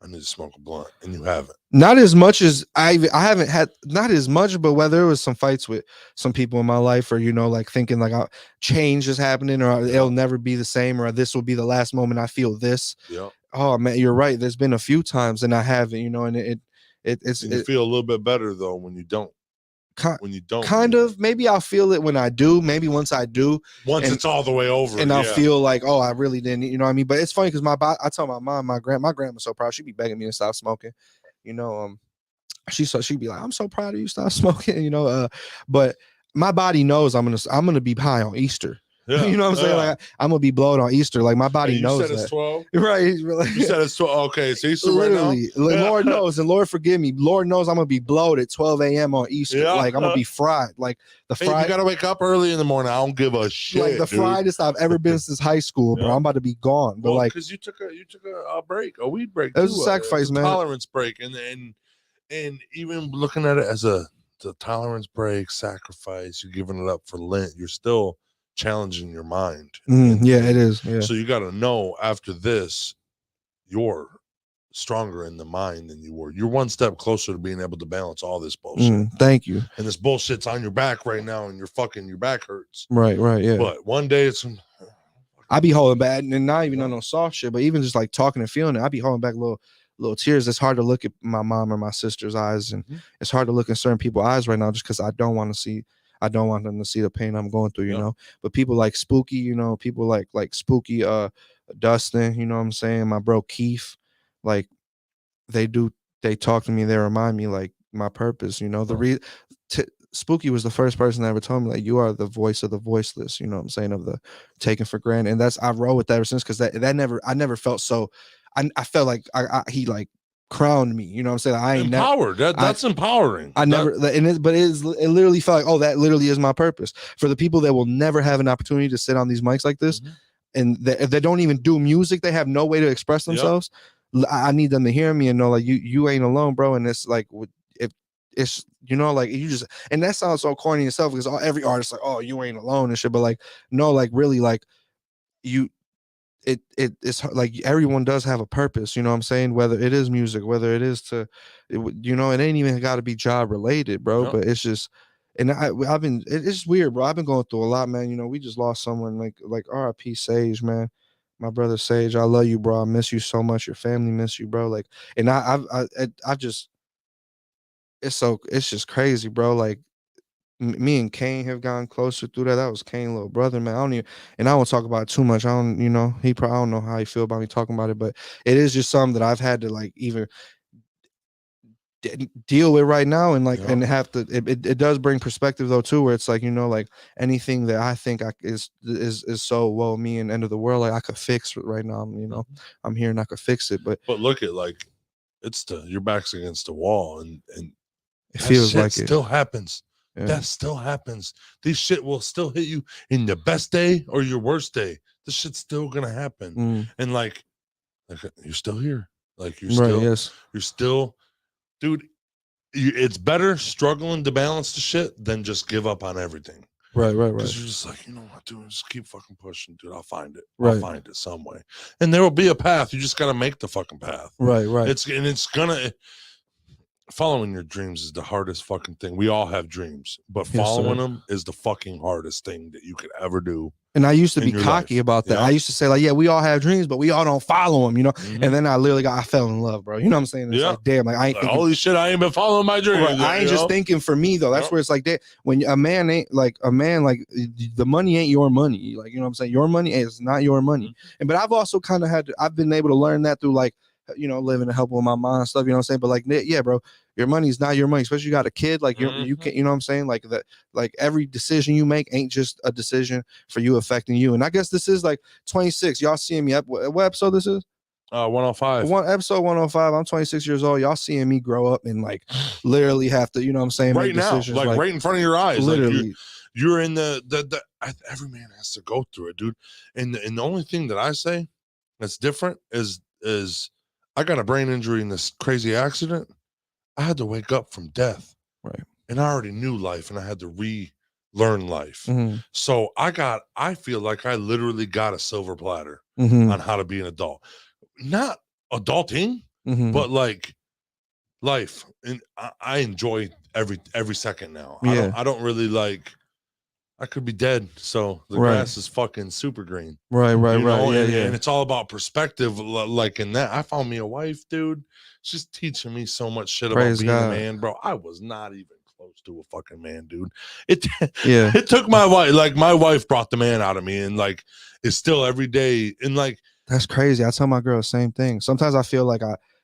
Speaker 1: I need to smoke a blunt, and you haven't?
Speaker 2: Not as much as I haven't had, not as much, but whether it was some fights with some people in my life, or, like thinking like change is happening, or it'll never be the same, or this will be the last moment I feel this.
Speaker 1: Yeah.
Speaker 2: Oh man, you're right. There's been a few times, and I haven't, and it's
Speaker 1: you feel a little bit better though when you don't.
Speaker 2: Kind of. Maybe I'll feel it when I do. Maybe once I do,
Speaker 1: it's all the way over,
Speaker 2: and I'll feel like, oh, I really didn't. You know what I mean? But it's funny because I tell my mom, my grandma's so proud. She'd be begging me to stop smoking. She'd be like, I'm so proud of you, stop smoking. But my body knows I'm gonna be high on Easter. Yeah, you know what I'm saying? Like, I'm gonna be blowed on Easter. Like, my body knows that. You said it's 12? Right.
Speaker 1: You said it's 12. Okay, it's Easter
Speaker 2: literally,
Speaker 1: right now?
Speaker 2: Lord knows, and Lord forgive me. Lord knows I'm gonna be blowed at 12 a.m. on Easter. Yeah. Like, I'm gonna be fried. Like,
Speaker 1: you gotta wake up early in the morning. I don't give a shit.
Speaker 2: Like, the friedest I've ever been since high school, bro. I'm about to be gone. But
Speaker 1: because you took a break, a weed break.
Speaker 2: It was a sacrifice, man.
Speaker 1: Tolerance break. And even looking at it as the tolerance break, sacrifice, you're giving it up for Lent, you're still challenging your mind.
Speaker 2: Yeah, it is. Yeah.
Speaker 1: So you got to know after this, you're stronger in the mind than you were. You're one step closer to being able to balance all this bullshit.
Speaker 2: Thank you.
Speaker 1: And this bullshit's on your back right now, and your back hurts.
Speaker 2: Right. Yeah.
Speaker 1: But one day
Speaker 2: I be holding back, and not even on no soft shit, but even just like talking and feeling it, I be holding back little tears. It's hard to look at my mom or my sister's eyes, and it's hard to look in certain people's eyes right now, just because I don't want them to see the pain I'm going through, you know. But people like Spooky, people like Spooky, Dustin, you know what I'm saying, my bro Keith, like they talk to me, they remind me like my purpose, Spooky was the first person that ever told me, like, you are the voice of the voiceless, you know what I'm saying, of the taken for granted. And I roll with that ever since, because I never felt so. I felt like he like crowned me, you know what I'm saying? I ain't
Speaker 1: empowered. That's empowering.
Speaker 2: But it literally felt like, oh, that literally is my purpose. For the people that will never have an opportunity to sit on these mics like this, and if they don't even do music, they have no way to express themselves. I need them to hear me and know, like, you ain't alone, bro. And it's like, if it's, like, you just, and that sounds so corny itself, because every artist like, oh, you ain't alone and shit. But like, no, like, really, like, it's like everyone does have a purpose, you know what I'm saying? Whether it is music, whether it is it ain't even got to be job related, bro. But it's just, and it's weird, bro. I've been going through a lot, man. We just lost someone like RIP Sage, man. My brother Sage, I love you, bro. I miss you so much. Your family miss you, bro. Like, and I just, it's just crazy, bro. Like, me and Kane have gone closer through that. That was Kane's little brother, man. I won't talk about it too much. I don't know how he feel about me talking about it, but it is just something that I've had to like even deal with right now, and like, and have to. It does bring perspective though too, where it's like, like anything that I think is so me and end of the world, like I could fix right now. I'm here and I could fix it, but
Speaker 1: look at, like, your back's against the wall, and
Speaker 2: it feels like it
Speaker 1: still happens. Yeah. That still happens. These shit will still hit you in your best day or your worst day. This shit's still gonna happen. And like you're still here. Like you're still, dude. It's better struggling to balance the shit than just give up on everything.
Speaker 2: Right.
Speaker 1: Because you're just like, you know what, dude, just keep fucking pushing, dude. I'll find it. I'll find it some way. And there will be a path. You just gotta make the fucking path.
Speaker 2: Right.
Speaker 1: It's gonna. Following your dreams is the hardest fucking thing. We all have dreams, but following them is the fucking hardest thing that you could ever do.
Speaker 2: And I used to be cocky about that. I used to say like, yeah, we all have dreams, but we all don't follow them, you know? And then I fell in love, bro. You know what I'm saying? It's like, damn, like I ain't thinking,
Speaker 1: holy shit, I ain't been following my dreams.
Speaker 2: Right, I ain't just thinking for me though. That's where it's like that. When a man ain't like the money ain't your money. Like, you know what I'm saying? Your money is not your money. And but I've also kind of I've been able to learn that through like, you know, living and helping with my mom and stuff, you know what I'm saying? But like, yeah, bro, your money is not your money, especially you got a kid. Like you can't, you know what I'm saying? Like that, like every decision you make ain't just a decision for you affecting you. And I guess this is like 26. Y'all seeing me up? What episode this is?
Speaker 1: 105.
Speaker 2: Episode 105. I'm 26 years old. Y'all seeing me grow up and like literally have to, you know what I'm saying?
Speaker 1: Right now, like right in front of your eyes.
Speaker 2: Literally.
Speaker 1: Like you're in the every man has to go through it, dude. And the only thing that I say that's different is I got a brain injury in this crazy accident. I had to wake up from death.
Speaker 2: Right.
Speaker 1: And I already knew life and I had to relearn life. So I feel like I literally got a silver platter on how to be an adult. Not adulting, but like life. And I enjoy every second now. I don't really like, I could be dead, so the grass is fucking super green.
Speaker 2: Right.
Speaker 1: And it's all about perspective. Like in that, I found me a wife, dude. She's teaching me so much shit about being a man, bro. I was not even close to a fucking man, dude. It took my wife. Like my wife brought the man out of me, and like it's still every day. And like
Speaker 2: that's crazy. I tell my girl the same thing. Sometimes I feel like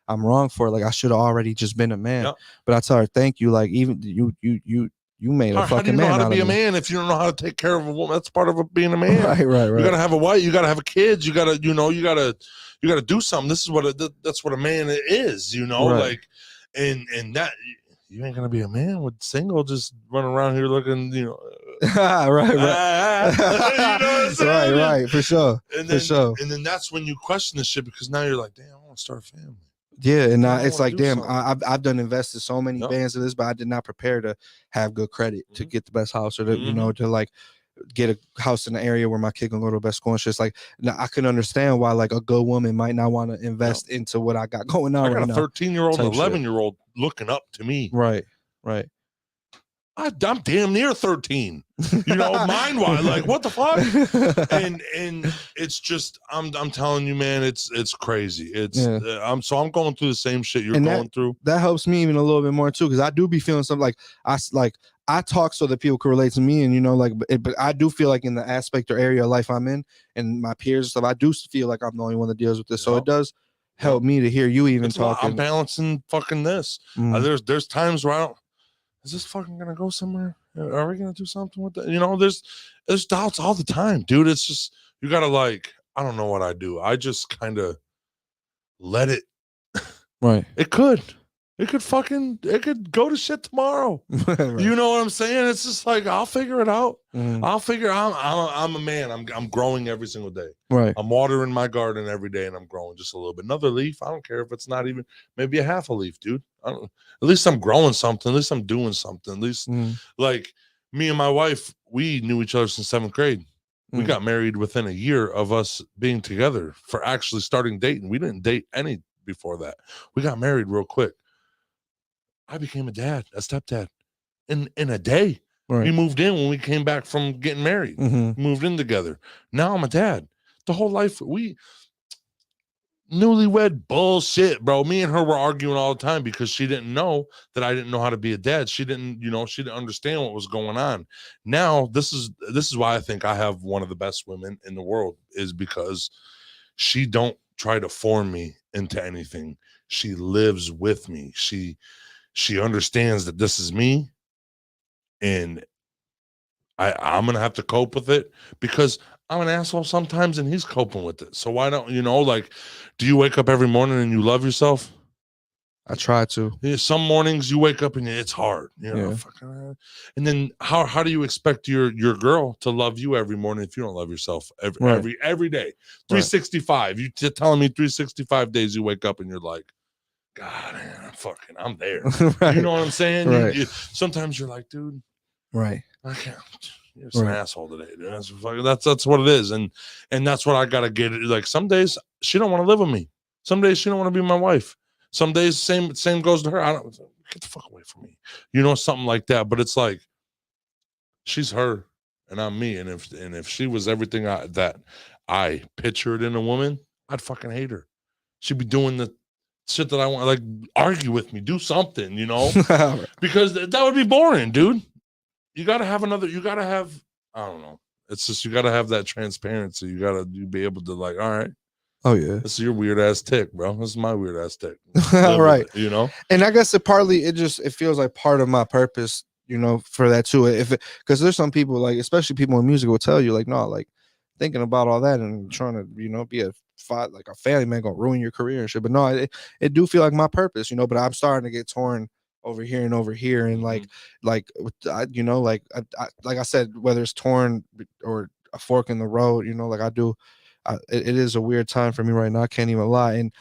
Speaker 2: I'm wrong for it. Like I should have already just been a man. But I tell her, thank you. Like even you made a fucking man.
Speaker 1: How do you know how to be a
Speaker 2: me.
Speaker 1: man if you don't know how to take care of a woman? That's part of being a man.
Speaker 2: Right.
Speaker 1: You gotta have a wife. You gotta have kids. You gotta, you gotta do something. This is that's what a man is. Like, and that you ain't gonna be a man with single just running around here looking,
Speaker 2: right.
Speaker 1: You know what I'm saying?
Speaker 2: Right, for sure.
Speaker 1: And then that's when you question this shit because now you're like, damn, I want to start a family.
Speaker 2: Yeah, and it's like, damn, I've done invested so many bands in this, but I did not prepare to have good credit to get the best house or to, to like get a house in the area where my kid can go to the best school and shit. It's like, now I can understand why like a good woman might not want to invest into what I got going on.
Speaker 1: I got a 13-year-old and 11-year-old looking up to me.
Speaker 2: Right.
Speaker 1: I'm damn near 13, mind wise, like what the fuck? And it's just, I'm telling you, man, it's crazy. I'm going through the same shit you're going through.
Speaker 2: That helps me even a little bit more too, because I do be feeling something like I talk so that people can relate to me, and but I do feel like in the aspect or area of life I'm in, and my peers and stuff, I do feel like I'm the only one that deals with this. So it does help me to hear you even talking.
Speaker 1: I'm balancing fucking this. There's times where I don't. Is this fucking gonna go somewhere? Are we gonna do something with that? There's doubts all the time, dude. It's just you gotta like, I don't know what I do. I just kind of let it.
Speaker 2: Right.
Speaker 1: It could go to shit tomorrow. Right. You know what I'm saying? It's just like I'll figure it out. I'll figure. I'm a man. I'm growing every single day.
Speaker 2: Right.
Speaker 1: I'm watering my garden every day, and I'm growing just a little bit. Another leaf. I don't care if it's not even maybe a half a leaf, dude. At least I'm growing something. At least I'm doing something. At least like me and my wife, we knew each other since 7th grade. We got married within a year of us being together for actually starting dating. We didn't date any before that. We got married real quick. I became a stepdad in a day.
Speaker 2: Right.
Speaker 1: We moved in when we came back from getting married. Moved in together. Now I'm a dad. The whole life newlywed bullshit, bro. Me and her were arguing all the time because she didn't know that I didn't know how to be a dad. She didn't understand what was going on. Now this is why I think I have one of the best women in the world, is because she don't try to form me into anything. She lives with me. She understands that this is me, and I'm gonna have to cope with it because I'm an asshole sometimes, and he's coping with it. So why don't do you wake up every morning and you love yourself?
Speaker 2: I try to.
Speaker 1: Yeah, some mornings you wake up and it's hard, and then how do you expect your girl to love you every morning if you don't love yourself every day? 365. You telling me 365 days you wake up and you're like, God, man, I'm there.
Speaker 2: Right.
Speaker 1: You know what I'm saying?
Speaker 2: Right.
Speaker 1: Sometimes you're like, dude,
Speaker 2: right.
Speaker 1: I can't. You're just an asshole today, dude. That's what it is, and that's what I gotta get. Like some days she don't want to live with me. Some days she don't want to be my wife. Some days same goes to her. I don't get the fuck away from me. Something like that. But it's like she's her. and I'm me. And if she was everything that I pictured in a woman, I'd fucking hate her. She'd be doing the shit that I want, like argue with me, do something, because that would be boring, dude. You gotta have I don't know. It's just you gotta have that transparency. You be able to like, all right.
Speaker 2: Oh yeah,
Speaker 1: this is your weird ass tick, bro. This is my weird ass tick.
Speaker 2: All right,
Speaker 1: it,
Speaker 2: And I guess it feels like part of my purpose, for that too. Because there's some people, like especially people in music, will tell you like, no, like thinking about all that and trying to be a family man gonna ruin your career and shit. But no, it do feel like my purpose, But I'm starting to get torn over here and like like I said, whether it's torn or a fork in the road, like I do. It is a weird time for me right now. I can't even lie. And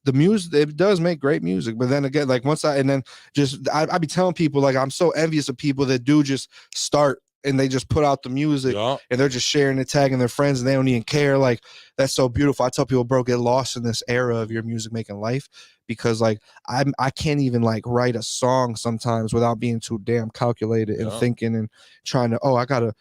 Speaker 2: the music, it does make great music, but then again, like I be telling people, like, I'm so envious of people that do just start and they just put out the music and they're just sharing it, tagging their friends, and they don't even care. Like, that's so beautiful. I tell people, bro, get lost in this era of your music making life, because like I can't even like write a song sometimes without being too damn calculated and thinking and trying to,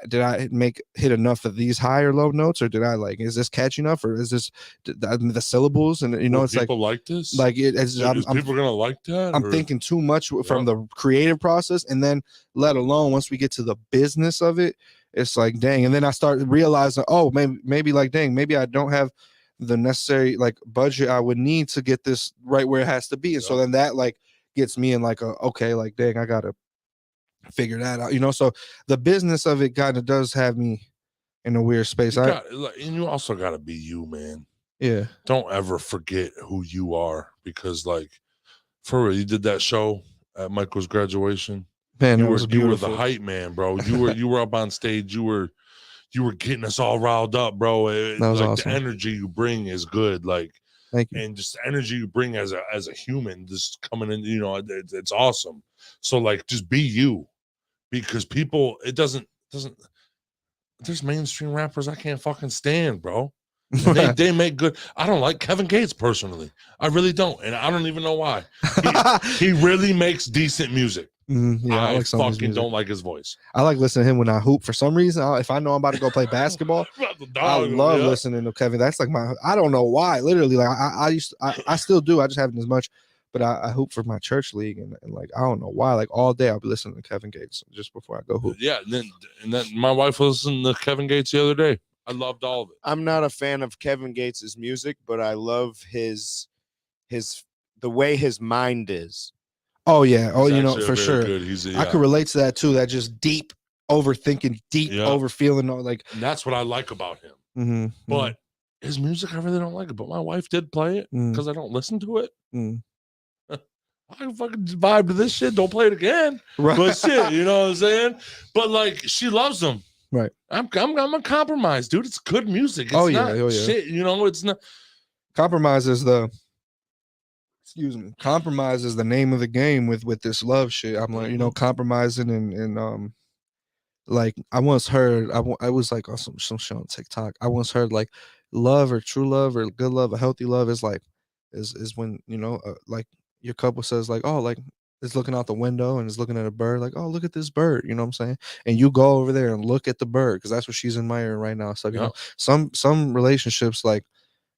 Speaker 2: did I hit enough of these high or low notes, or did I is this catchy enough, or is this the syllables? And it's
Speaker 1: people like this,
Speaker 2: people
Speaker 1: gonna like that.
Speaker 2: I'm thinking too much from the creative process, and then let alone once we get to the business of it, it's like dang. And then I start realizing, oh, maybe like dang, maybe I don't have the necessary like budget I would need to get this right where it has to be. And so then that like gets me in like okay, like dang, I gotta figure that out, so the business of it kind of does have me in a weird space.
Speaker 1: And you also got to be you, man.
Speaker 2: Yeah,
Speaker 1: don't ever forget who you are, because like for real, you did that show at Michael's graduation,
Speaker 2: man.
Speaker 1: You
Speaker 2: were
Speaker 1: the hype man, bro. You were up on stage, you were getting us all riled up, bro.
Speaker 2: That was
Speaker 1: like
Speaker 2: awesome.
Speaker 1: The energy you bring is good, like
Speaker 2: thank you.
Speaker 1: And just the energy you bring as a human, just coming in, it's awesome. So like just be you, because people, doesn't there's mainstream rappers I can't fucking stand, bro. And they make good. I don't like Kevin Gates personally. I really don't, and I don't even know why. He really makes decent music.
Speaker 2: I like
Speaker 1: fucking don't like his voice.
Speaker 2: I like listening to him when I hoop. For some reason, if I know I'm about to go play basketball, I love listening to Kevin. That's like I don't know why. Literally, like I still do. I just haven't as much. But I hoop for my church league, and like I don't know why. Like all day I'll be listening to Kevin Gates just before I go hoop.
Speaker 1: Yeah, and then my wife listened to Kevin Gates the other day. I loved all of it.
Speaker 3: I'm not a fan of Kevin Gates' music, but I love the way his mind is.
Speaker 2: Oh yeah. For sure.
Speaker 1: I
Speaker 2: could relate to that too. That just deep overthinking, deep overfeeling. Like,
Speaker 1: and that's what I like about him. But his music, I really don't like it. But my wife did play it because I don't listen to it. I can fucking vibe to this shit. Don't play it again.
Speaker 2: Right.
Speaker 1: But shit, you know what I'm saying? But like, she loves them.
Speaker 2: Right.
Speaker 1: I'm a compromise, dude. It's good music. It's not shit. It's not.
Speaker 2: Compromise is compromise is the name of the game with this love shit. I'm like, compromising and like I once heard, I was like on some show on TikTok. I once heard like love or true love or good love, a healthy love is like is when like your couple says like, oh, like is looking out the window and is looking at a bird, like, oh, look at this bird, you know what I'm saying? And you go over there and look at the bird because that's what she's admiring right now. So some relationships, like,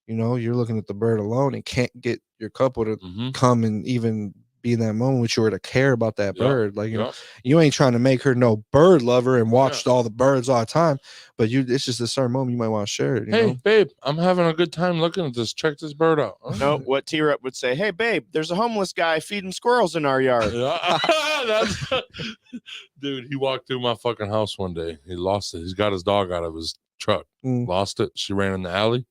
Speaker 2: you're looking at the bird alone and can't get your couple to come and even be in that moment with you or to care about that bird. Like, you ain't trying to make her no bird lover and watch all the birds all the time, but it's just a certain moment you might want to share it.
Speaker 1: Hey, babe, I'm having a good time looking at this. Check this bird out.
Speaker 3: No, what T-Rep would say, hey, babe, there's a homeless guy feeding squirrels in our yard.
Speaker 1: Dude, he walked through my fucking house one day. He lost it. He's got his dog out of his truck. Lost it. She ran in the alley.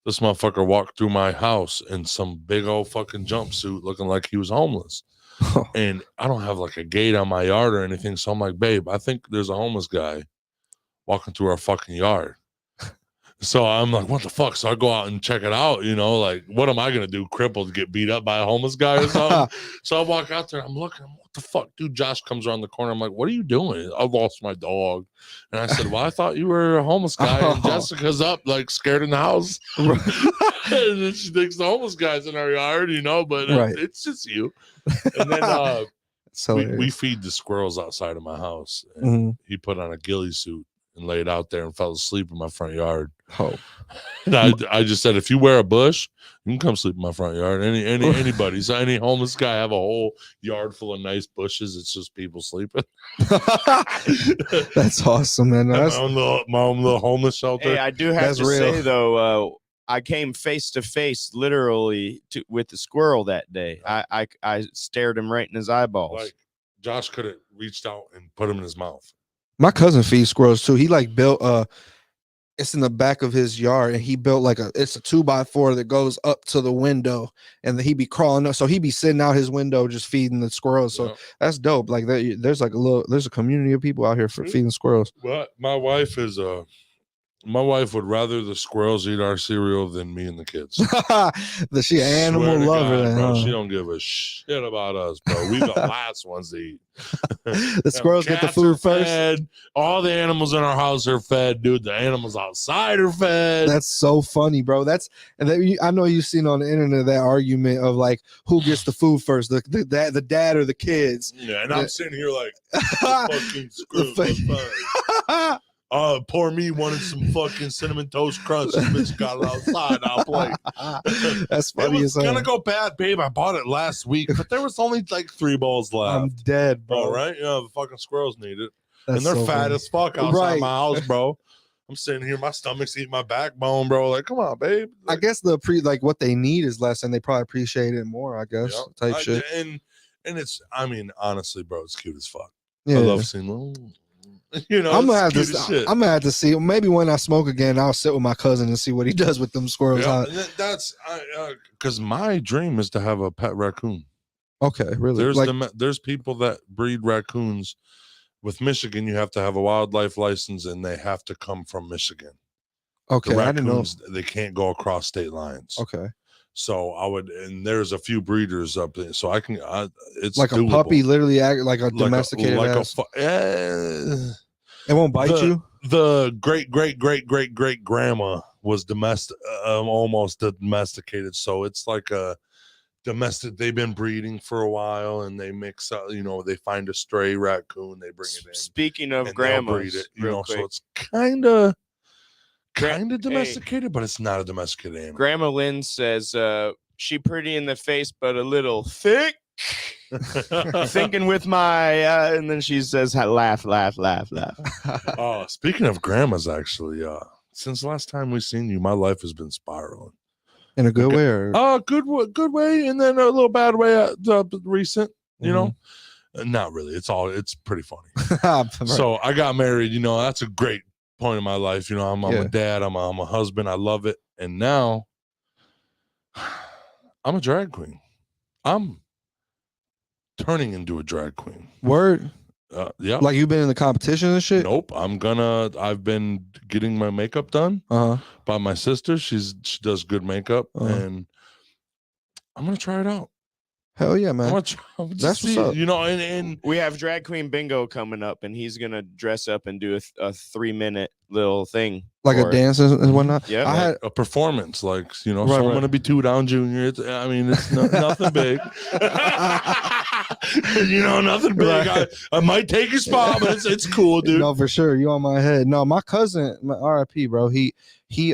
Speaker 1: This motherfucker walked through my house in some big old fucking jumpsuit looking like he was homeless. And I don't have like a gate on my yard or anything. So I'm like, babe, I think there's a homeless guy walking through our fucking yard. So I'm like, what the fuck? So I go out and check it out, like, what am I going to do? Crippled, get beat up by a homeless guy or something? So I walk out there. I'm looking, what the fuck? Dude, Josh comes around the corner. I'm like, what are you doing? I lost my dog. And I said, well, I thought you were a homeless guy. And Jessica's up, like, scared in the house. And then she thinks the homeless guy's in our yard, but it's just you. And then we feed the squirrels outside of my house. And he put on a ghillie suit and laid out there and fell asleep in my front yard.
Speaker 2: Oh.
Speaker 1: And I just said, if you wear a bush, you can come sleep in my front yard. Anybody. So any homeless guy have a whole yard full of nice bushes. It's just people sleeping.
Speaker 2: That's awesome, man.
Speaker 1: My own little homeless shelter.
Speaker 3: Hey, I do have to say though, I came face to face, literally, with the squirrel that day. I stared him right in his eyeballs.
Speaker 1: Like Josh could have reached out and put him in his mouth.
Speaker 2: My cousin feeds squirrels too. He like built it's in the back of his yard, and he built it's a 2x4 that goes up to the window, and he be crawling up. So he be sitting out his window just feeding the squirrels. So that's dope. Like there's a community of people out here for feeding squirrels.
Speaker 1: Well, my wife would rather the squirrels eat our cereal than me and the kids.
Speaker 2: She an animal lover,
Speaker 1: God, bro. She don't give a shit about us, bro. We the last ones to eat.
Speaker 2: The squirrels get the food first.
Speaker 1: Fed. All the animals in our house are fed, dude. The animals outside are fed.
Speaker 2: That's so funny, bro. I know you've seen on the internet that argument of like who gets the food first, the dad or the kids.
Speaker 1: Yeah, and I'm sitting here like fucking squirrels. Poor me wanted some fucking cinnamon toast crunch. This bitch got it outside. I'll play.
Speaker 2: That's funny.
Speaker 1: It was gonna go bad, babe. I bought it last week, but there was only like 3 balls left.
Speaker 2: I'm dead, bro.
Speaker 1: All right, the fucking squirrels need it,
Speaker 2: That's
Speaker 1: and they're
Speaker 2: so
Speaker 1: fat
Speaker 2: funny.
Speaker 1: as fuck outside my house, bro. I'm sitting here, my stomach's eating my backbone, bro. Like, come on, babe.
Speaker 2: I guess what they need is less, and they probably appreciate it more. I guess type shit.
Speaker 1: And it's, I mean, honestly, bro, it's cute as fuck.
Speaker 2: Yeah.
Speaker 1: I love seeing.
Speaker 2: I'm gonna have to see. Maybe when I smoke again, I'll sit with my cousin and see what he does with them squirrels.
Speaker 1: Yeah, that's because my dream is to have a pet raccoon.
Speaker 2: Okay, really?
Speaker 1: There's people that breed raccoons. With Michigan, you have to have a wildlife license, and they have to come from Michigan.
Speaker 2: Okay,
Speaker 1: I
Speaker 2: didn't know
Speaker 1: they can't go across state lines.
Speaker 2: Okay.
Speaker 1: So and there's a few breeders up there, so I can. It's
Speaker 2: like
Speaker 1: doable.
Speaker 2: A puppy, literally act like a domesticated ass. It won't bite you.
Speaker 1: The great grandma was almost domesticated, so it's like a domestic. They've been breeding for a while, and they mix up. They find a stray raccoon, they bring it in.
Speaker 3: Speaking of grandmas,
Speaker 1: so it's kind of domesticated, but it's not a domesticated animal.
Speaker 3: Grandma Lynn says she pretty in the face, but a little thick. Thinking with my and then she says laugh.
Speaker 1: Oh, speaking of grandmas, actually, since last time we've seen you, my life has been spiraling
Speaker 2: in a good way, or
Speaker 1: good way, and then a little bad way. Recent, not really. It's pretty funny.
Speaker 2: Right.
Speaker 1: So I got married. That's a great point in my life. I'm a dad. I'm a husband. I love it. And now I'm a drag queen. I'm turning into a drag queen.
Speaker 2: Word.
Speaker 1: Yeah.
Speaker 2: Like you've been in the competition and shit?
Speaker 1: Nope. I've been getting my makeup done by my sister. She does good makeup, and I'm gonna try it out.
Speaker 2: Hell yeah, man.
Speaker 1: That's what's up. And
Speaker 3: we have drag queen bingo coming up, and he's gonna dress up and do a 3-minute little thing,
Speaker 2: like a dance and whatnot.
Speaker 3: Yeah,
Speaker 2: I had
Speaker 1: a performance, so I'm gonna be 2 Down Junior. It's nothing big. Nothing big.
Speaker 2: Right.
Speaker 1: I might take your spot, but it's cool, dude.
Speaker 2: No, for sure. You on my head. No, my cousin, RIP, bro. He did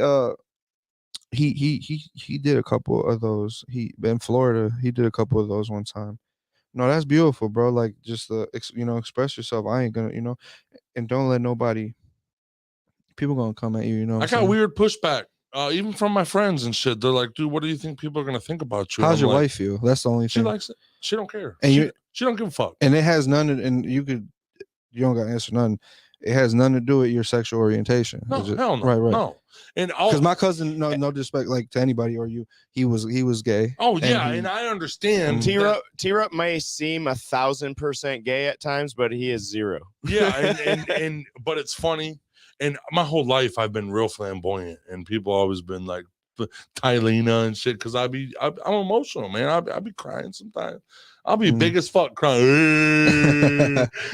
Speaker 2: a couple of those. He in Florida. He did a couple of those one time. No, that's beautiful, bro. Like just express yourself. I ain't gonna, and don't let nobody. People gonna come at you.
Speaker 1: I got weird pushback, even from my friends and shit. They're like, "Dude, what do you think people are gonna think about you?"
Speaker 2: How's your wife feel? That's the only thing.
Speaker 1: She likes it. She don't care.
Speaker 2: And
Speaker 1: she don't give a fuck.
Speaker 2: And it has none. And you don't got to answer nothing. It has nothing to do with your sexual orientation.
Speaker 1: No, hell no.
Speaker 2: Right.
Speaker 1: No. And
Speaker 2: because my cousin, no disrespect, like to anybody or you, he was gay.
Speaker 1: Oh yeah, and I understand.
Speaker 3: T-Rup may seem 1,000% gay at times, but he is 0. Yeah,
Speaker 1: and but it's funny. And my whole life I've been real flamboyant, and people always been like Tylena and shit, because I'm emotional, man. I'll be crying sometimes. I'll be big as fuck crying.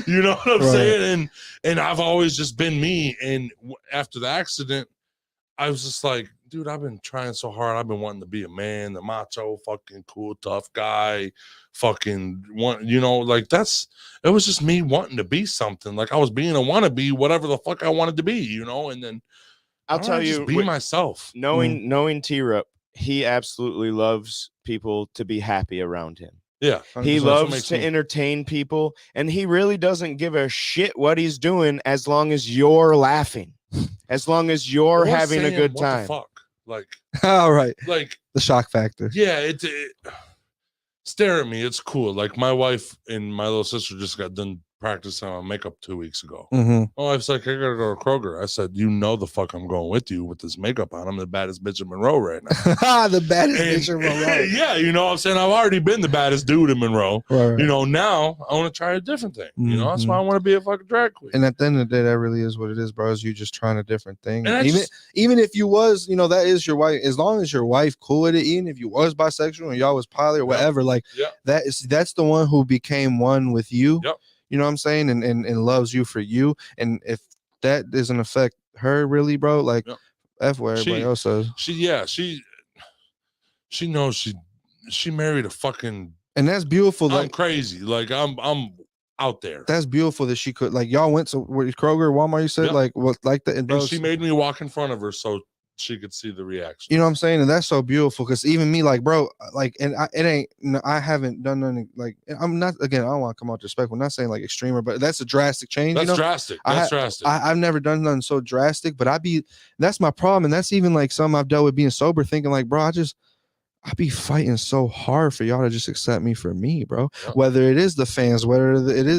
Speaker 1: You know what I'm saying? And I've always just been me. And after the accident, I was just like, dude, I've been trying so hard. I've been wanting to be a man, the macho, fucking cool, tough guy, fucking one, like it was just me wanting to be something. Like I was being a wannabe, whatever the fuck I wanted to be, and then
Speaker 3: I'll tell you,
Speaker 1: just be myself.
Speaker 3: Knowing T-Rup, he absolutely loves people to be happy around him.
Speaker 1: Yeah.
Speaker 3: He loves to entertain people, and he really doesn't give a shit what he's doing as long as you're laughing. As long as you're having a good time.
Speaker 1: What the fuck? Like,
Speaker 2: all right.
Speaker 1: Like
Speaker 2: the shock factor.
Speaker 1: Yeah, it stare at me. It's cool. Like my wife and my little sister just got done practicing on makeup 2 weeks ago.
Speaker 2: Mm-hmm.
Speaker 1: Oh, I was like, I gotta go to Kroger. I said, the fuck I'm going with you with this makeup on. I'm the baddest bitch in Monroe right now.
Speaker 2: The baddest bitch in Monroe.
Speaker 1: Yeah, you know what I'm saying? I've already been the baddest dude in Monroe.
Speaker 2: Right.
Speaker 1: Now I want to try a different thing. That's why I want to be a fucking drag queen.
Speaker 2: And at the end of the day, that really is what it is, bro. Is you just trying a different thing. Even if you was, that is your wife, as long as your wife cool with it, even if you was bisexual and y'all was poly or whatever, that's the one who became one with you.
Speaker 1: Yep.
Speaker 2: You know what I'm saying? And loves you for you. And if that doesn't affect her really, bro, like F what everybody else says.
Speaker 1: She knows she married a fucking,
Speaker 2: and that's beautiful.
Speaker 1: I'm crazy. Like I'm out there.
Speaker 2: That's beautiful that she could, like, y'all went to Kroger, Walmart, you said, like what, like that.
Speaker 1: And she made me walk in front of her so she could see the reaction.
Speaker 2: You know what I'm saying? And that's so beautiful, because even me, like, bro, like, and I haven't done nothing, like, I'm not, again, I don't want to come out disrespectful. I'm not saying like extremer, but that's a drastic change.
Speaker 1: That's drastic. That's drastic.
Speaker 2: I've never done nothing so drastic, but that's my problem. And that's even like something I've dealt with being sober, thinking like, bro, I be fighting so hard for y'all to just accept me for me, bro. Yeah. Whether it is the fans,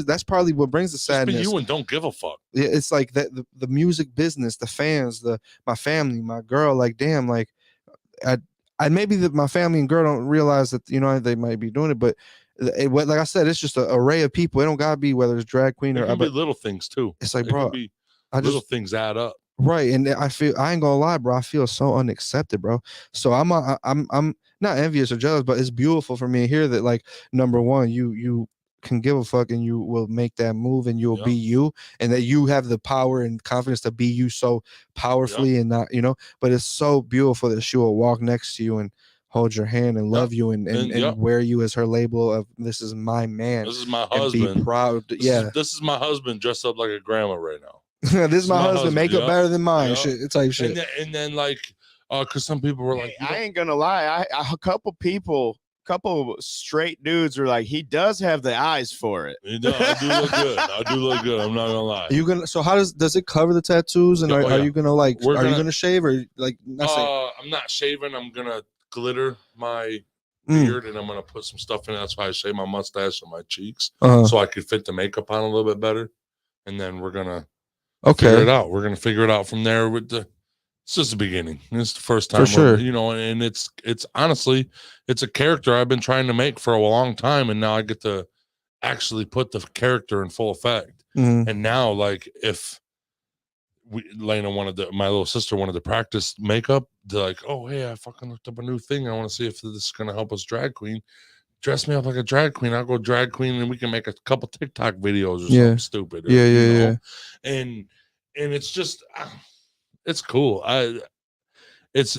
Speaker 2: that's probably what brings the sadness.
Speaker 1: Just be you and don't give a fuck.
Speaker 2: Yeah, it's like that the music business, the fans, my family, my girl. Like, damn, like I maybe that my family and girl don't realize that they might be doing it, but like I said, it's just an array of people. It don't gotta be whether it's drag queen or
Speaker 1: it can be little things too.
Speaker 2: It's like, bro,
Speaker 1: little things add up.
Speaker 2: Right, and I ain't gonna lie, bro. I feel so unaccepted, bro. So I'm not envious or jealous, but it's beautiful for me to hear that. Like, number one, you can give a fuck and you will make that move and you'll be you, and that you have the power and confidence to be you so powerfully and not, But it's so beautiful that she will walk next to you and hold your hand and love you and wear you as her label of this is my man.
Speaker 1: This is my husband.
Speaker 2: Be proud.
Speaker 1: This is my husband dressed up like a grandma right now.
Speaker 2: This is my husband. Makeup better than mine. Shit, it's like shit.
Speaker 1: And then like, because some people were like,
Speaker 3: I ain't gonna lie. A couple straight dudes were like, he does have the eyes for it.
Speaker 1: I do look good. I'm not gonna lie.
Speaker 2: Are you gonna? So how does it cover the tattoos? And are you gonna like? You gonna shave or like?
Speaker 1: I'm not shaving. I'm gonna glitter my beard and I'm gonna put some stuff in it. That's why I shave my mustache and my cheeks so I could fit the makeup on a little bit better. And then we're gonna. Figure it out. We're gonna figure it out from there. It's just the beginning. It's the first time,
Speaker 2: for sure.
Speaker 1: And it's honestly, it's a character I've been trying to make for a long time, and now I get to actually put the character in full effect.
Speaker 2: Mm-hmm.
Speaker 1: And now, like, if my little sister wanted to practice makeup, they're like, oh hey, I fucking looked up a new thing. I want to see if this is gonna help us drag queen. Dress me up like a drag queen. I'll go drag queen and we can make a couple TikTok videos or something stupid.
Speaker 2: Yeah.
Speaker 1: And it's just, it's cool. It's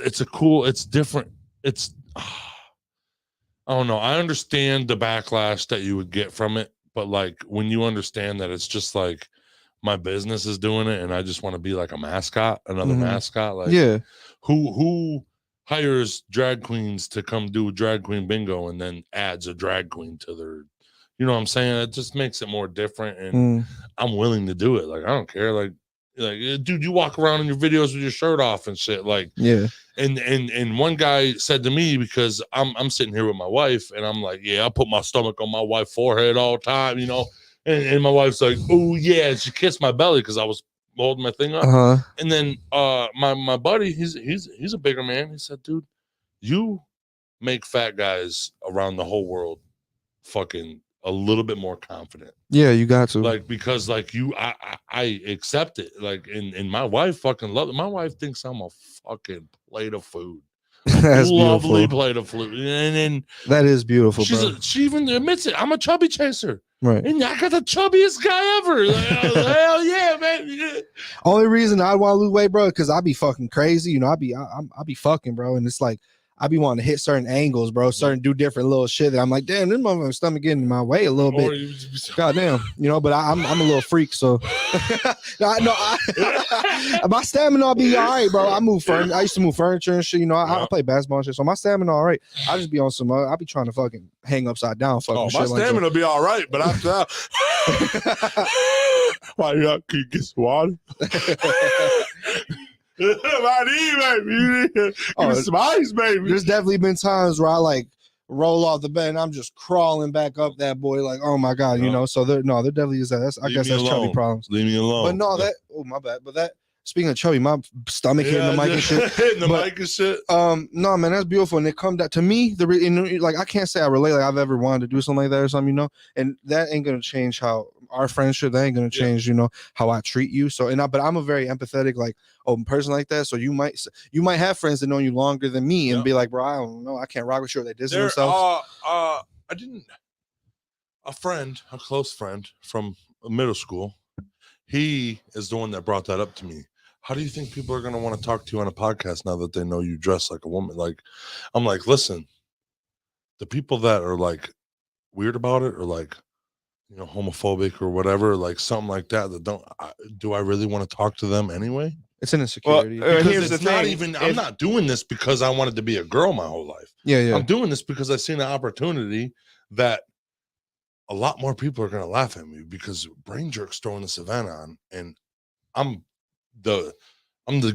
Speaker 1: different. It's, I don't know. I understand the backlash that you would get from it, but like when you understand that it's just like my business is doing it and I just want to be like a mascot, another mascot. Like, who hires drag queens to come do drag queen bingo and then adds a drag queen to their, you know what I'm saying? It just makes it more different, and I'm willing to do it. Like, I don't care. Like, dude, you walk around in your videos with your shirt off and shit. Like, and one guy said to me, because I'm sitting here with my wife and I'm like, I put my stomach on my wife's forehead all the time, and my wife's like, oh yeah, and she kissed my belly because I was holding my thing up. And then my buddy, he's a bigger man. He said, dude, you make fat guys around the whole world fucking a little bit more confident.
Speaker 2: Yeah, you got to.
Speaker 1: Like, because like I accept it. Like, and my wife fucking loves it. My wife thinks I'm a fucking plate of food.
Speaker 2: That's
Speaker 1: lovely
Speaker 2: beautiful.
Speaker 1: Plate of food. And
Speaker 2: that is beautiful, bro.
Speaker 1: She even admits it. I'm a chubby chaser.
Speaker 2: Right.
Speaker 1: And I got the chubbiest guy ever. Like, hell yeah, baby.
Speaker 2: Only reason I want to lose weight, bro, because I be fucking crazy. You know, I be fucking, bro, and it's like I be wanting to hit certain angles, bro, do different little shit that I'm like, damn, this motherfucker's stomach getting in my way a little bit. Goddamn, you know, but I'm a little freak, so my stamina be all right, bro. I used to move furniture and shit. You know, I play basketball and shit, so my stamina all right. I just be on some. I be trying to fucking hang upside down, fucking.
Speaker 1: Oh,
Speaker 2: shit
Speaker 1: my stamina
Speaker 2: like
Speaker 1: be all right, but after that, why you got to get some water? My knee, baby. Give me some ice, baby.
Speaker 2: There's definitely been times where I like roll off the bed and I'm just crawling back up that boy, like, oh my god, you know. So there definitely is that. I guess that's chubby problems.
Speaker 1: Leave me alone.
Speaker 2: But no, my bad. But that, speaking of chubby, my stomach hitting the mic and shit.
Speaker 1: Hitting the mic and shit.
Speaker 2: No, man, that's beautiful. And it come down to me, like I can't say I relate like I've ever wanted to do something like that or something, you know. And that ain't gonna change how our friendship. That ain't gonna change, you know, how I treat you. So, but I'm a very empathetic, like, open person like that. So you might have friends that know you longer than me and be like, bro, I don't know, I can't rock with you. Or they dissing themselves.
Speaker 1: A close friend from middle school. He is the one that brought that up to me. How do you think people are going to want to talk to you on a podcast now that they know you dress like a woman? Like, I'm like, listen, the people that are like weird about it or like, you know, homophobic or whatever, like something like that, do I really want to talk to them anyway?
Speaker 2: It's an insecurity.
Speaker 1: Well, here's the thing. I'm not doing this because I wanted to be a girl my whole life.
Speaker 2: Yeah.
Speaker 1: I'm doing this because I seen an opportunity that a lot more people are going to laugh at me because Brain Jerk's throwing the Savannah on, and I'm the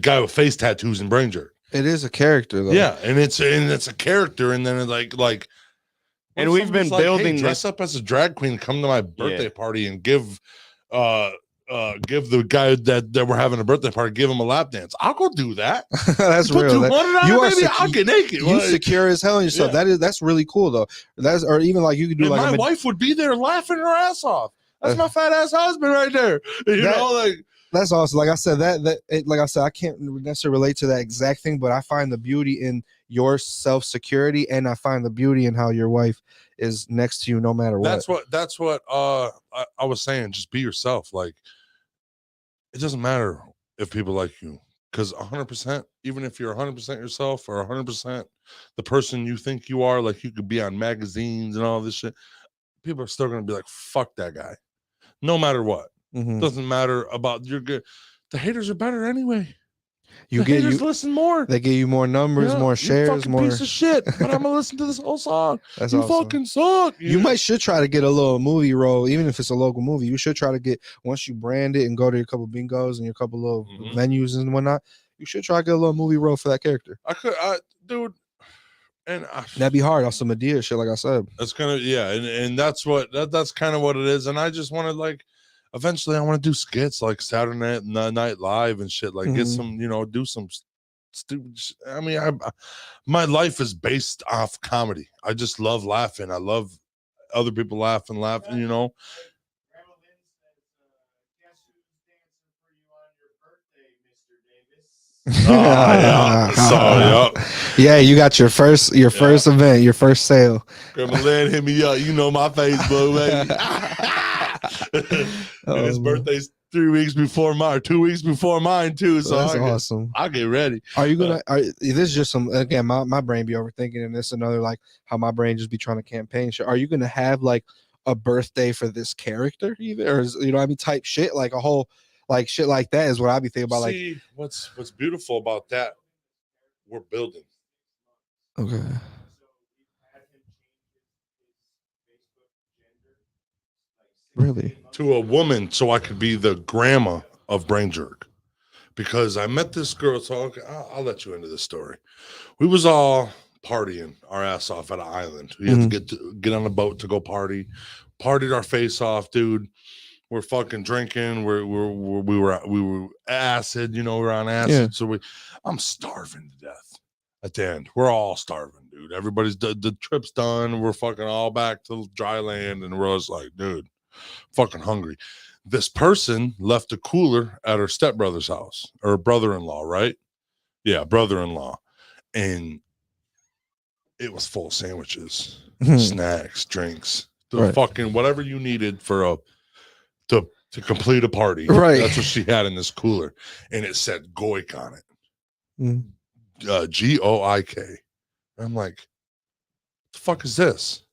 Speaker 1: guy with face tattoos and Brain Jerk.
Speaker 2: It is a character, though.
Speaker 1: Yeah, and it's a character, and then it's like,
Speaker 3: and we've been building.
Speaker 1: Hey, dress up as a drag queen, come to my birthday party, and give the guy that we're having a birthday party, give him a lap dance. I'll go do that.
Speaker 2: That's real.
Speaker 1: I'll get naked.
Speaker 2: You secure as hell in yourself. Yeah. That's really cool though. Or even like you could do, and
Speaker 1: like my wife would be there laughing her ass off. That's my fat ass husband right there. You know, like
Speaker 2: that's awesome. Like I said, like I said, I can't necessarily relate to that exact thing, but I find the beauty in your self-security, and I find the beauty in how your wife is next to you no matter what.
Speaker 1: That's what I was saying. Just be yourself. Like, it doesn't matter if people like you, because 100%, even if you're 100% yourself or 100% the person you think you are, like you could be on magazines and all this shit, people are still gonna be like, fuck that guy, no matter what. Doesn't matter about your good. The haters are better anyway. Haters listen more.
Speaker 2: They give you more numbers, more shares, more
Speaker 1: piece of shit. But I'm gonna listen to this whole song.
Speaker 2: That's
Speaker 1: you
Speaker 2: awesome.
Speaker 1: Fucking suck.
Speaker 2: You should try to get a little movie role, even if it's a local movie. You should try to get, once you brand it and go to a couple bingos and your couple little venues and whatnot, you should try to get a little movie role for that character.
Speaker 1: Dude. And
Speaker 2: that'd be hard. Also, Medea shit, like I said.
Speaker 1: That's kind of and that's that's kind of what it is. And I just want to, like, eventually I want to do skits like Saturday Night Live and shit. Like get some, you know, do some stupid. I mean, my life is based off comedy. I just love laughing. I love other people laughing. You know.
Speaker 2: Yeah, you got your first event, your first sale.
Speaker 1: Grandma Lynn hit me up. You know my Facebook, baby. And his birthday's 3 weeks before mine, or 2 weeks before mine too. So
Speaker 2: that's awesome.
Speaker 1: I'll get ready.
Speaker 2: Are you gonna? This is just some, again, my brain be overthinking, and this another, like how my brain just be trying to campaign shit. Are you gonna have like a birthday for this character, either, or is, you know what I mean, type shit, like a whole, like shit like that is what I be thinking about.
Speaker 1: See, like what's beautiful about that, we're building.
Speaker 2: Okay. Really?
Speaker 1: To a woman, so I could be the grandma of Brain Jerk. Because I met this girl, so I'll let you into this story. We was all partying our ass off at an island. We had to get on a boat to go partied our face off, dude. We're fucking drinking. We were acid, you know, we're on acid. Yeah. So I'm starving to death at the end. We're all starving, dude. Everybody's the trip's done. We're fucking all back to dry land, and we're just like, dude, fucking hungry. This person left a cooler at her stepbrother's house, or brother-in-law, right? Yeah, brother-in-law. And it was full of sandwiches, snacks, drinks, fucking whatever you needed to to complete a party.
Speaker 2: Right.
Speaker 1: That's what she had in this cooler. And it said Goik on it. Goik. I'm like, what the fuck is this?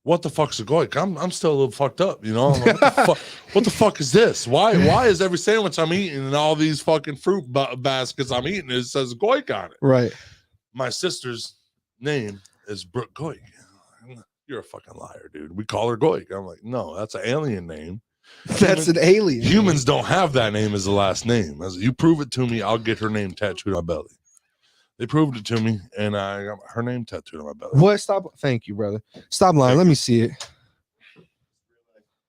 Speaker 1: What the fuck's a Goik? I'm still a little fucked up, you know? I'm like, what the fuck is this? Why is every sandwich I'm eating and all these fucking fruit baskets I'm eating, it says Goik on it?
Speaker 2: Right.
Speaker 1: My sister's name is Brooke Goik. You're a fucking liar, dude. We call her Goik. I'm like, no, that's an alien name.
Speaker 2: That's an alien.
Speaker 1: Humans don't have that name as the last name. As you prove it to me, I'll get her name tattooed on my belly. They proved it to me, and I got her name tattooed on my belly.
Speaker 2: What? Stop. Thank you, brother. Stop lying. Let me see it.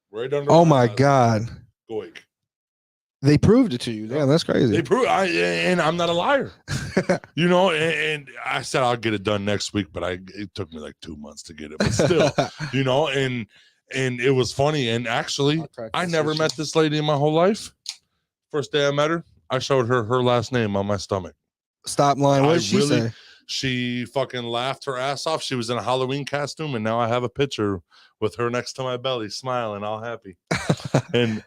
Speaker 1: Right under.
Speaker 2: Oh my God.
Speaker 1: Goik.
Speaker 2: They proved it to you. Damn, that's crazy.
Speaker 1: They proved, and I'm not a liar. You know, and I said I'll get it done next week, but it took me like 2 months to get it. But still, you know, and it was funny. And actually, I never met this lady in my whole life. First day I met her, I showed her last name on my stomach.
Speaker 2: Stop lying. What did she say?
Speaker 1: She fucking laughed her ass off. She was in a Halloween costume, and now I have a picture with her next to my belly, smiling, all happy. And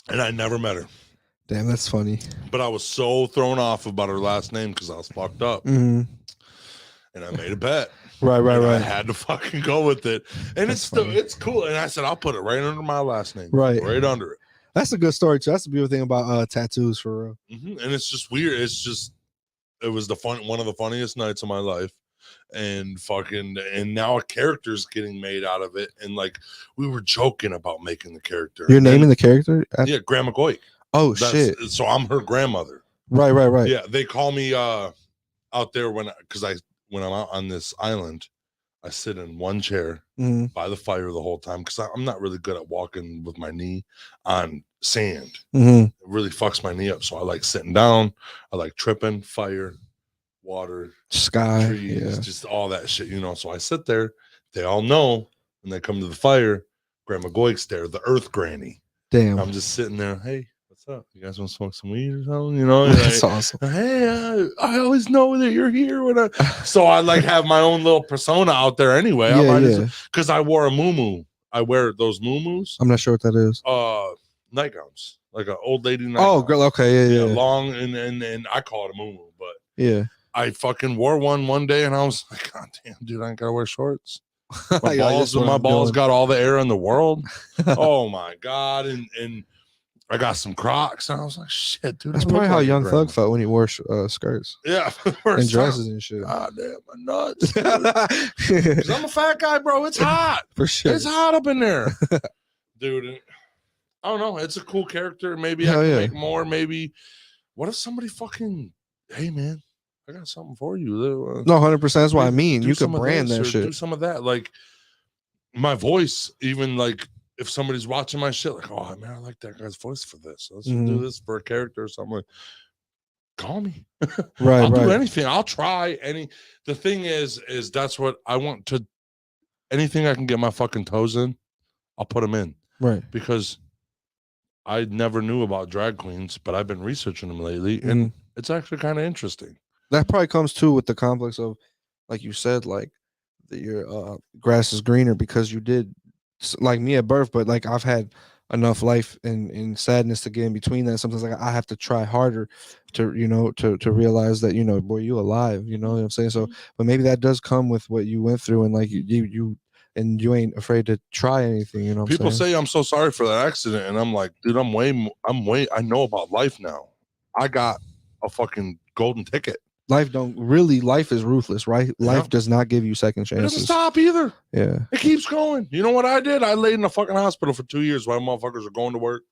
Speaker 1: I never met her.
Speaker 2: Damn, that's funny.
Speaker 1: But I was so thrown off about her last name because I was fucked up.
Speaker 2: Mm-hmm.
Speaker 1: And I made a bet.
Speaker 2: Right.
Speaker 1: I had to fucking go with it. And it's cool. And I said, I'll put it right under my last name. Right under it.
Speaker 2: That's a good story, too. That's the beautiful thing about tattoos, for real.
Speaker 1: Mm-hmm. And it's just weird. It was one of the funniest nights of my life. And now a character's getting made out of it. And like, we were joking about making the character.
Speaker 2: You're naming the character?
Speaker 1: Yeah, Grandma Goik.
Speaker 2: Oh, shit.
Speaker 1: So I'm her grandmother.
Speaker 2: Right.
Speaker 1: Yeah, they call me out there when I'm out on this island, I sit in one chair by the fire the whole time because I'm not really good at walking with my knee on sand. It really fucks my knee up. So I like sitting down. I like tripping, fire, water,
Speaker 2: sky,
Speaker 1: trees, just all that shit, you know. So I sit there. They all know when they come to the fire, Grandma Goik's there, the Earth Granny.
Speaker 2: Damn.
Speaker 1: I'm just sitting there. Hey, what's up? You guys want to smoke some weed or something? You know,
Speaker 2: that's awesome.
Speaker 1: Hey, I always know that you're here so I like have my own little persona out there anyway. Because I wore a muumuu. I wear those muumuus.
Speaker 2: I'm not sure what that is.
Speaker 1: Nightgowns, like an old lady nightgown.
Speaker 2: Oh, girl, okay, yeah.
Speaker 1: Long and I call it a muumuu, but
Speaker 2: yeah,
Speaker 1: I fucking wore one day and I was like, God damn, dude, I ain't gotta wear shorts. My balls got all the air in the world. Oh my God, and I got some Crocs, and I was like, "Shit, dude."
Speaker 2: That's probably how Young Thug felt when he wore skirts.
Speaker 1: Yeah,
Speaker 2: and dresses and shit.
Speaker 1: God damn, my nuts. Because I'm a fat guy, bro. It's hot
Speaker 2: for sure.
Speaker 1: It's hot up in there, dude. I don't know. It's a cool character. Maybe I can make more. Maybe. What if somebody fucking? Hey, man, I got something for you.
Speaker 2: No, 100%. That's what I mean. You can brand that shit.
Speaker 1: Do some of that, like my voice, even like. If somebody's watching my shit, like, oh man, I like that guy's voice for this. Let's do this for a character or something. Like, call me. I'll do anything. I'll try any. The thing is that's what I want to. Anything I can get my fucking toes in, I'll put them in.
Speaker 2: Right.
Speaker 1: Because I never knew about drag queens, but I've been researching them lately, and it's actually kind of interesting.
Speaker 2: That probably comes too with the complex of, like you said, like your grass is greener because you did. Like me at birth, but like I've had enough life and sadness to get in between that. Sometimes like I have to try harder to, you know, to realize that, you know, boy, you alive, you know what I'm saying? So, but maybe that does come with what you went through, and like you ain't afraid to try anything, you know what
Speaker 1: People
Speaker 2: I'm saying?
Speaker 1: say I'm so sorry for that accident, and I'm like, dude, I know about life now. I got a fucking golden ticket.
Speaker 2: Life is ruthless, right? Life does not give you second chances.
Speaker 1: It doesn't stop either.
Speaker 2: Yeah.
Speaker 1: It keeps going. You know what I did? I laid in a fucking hospital for 2 years while motherfuckers are going to work,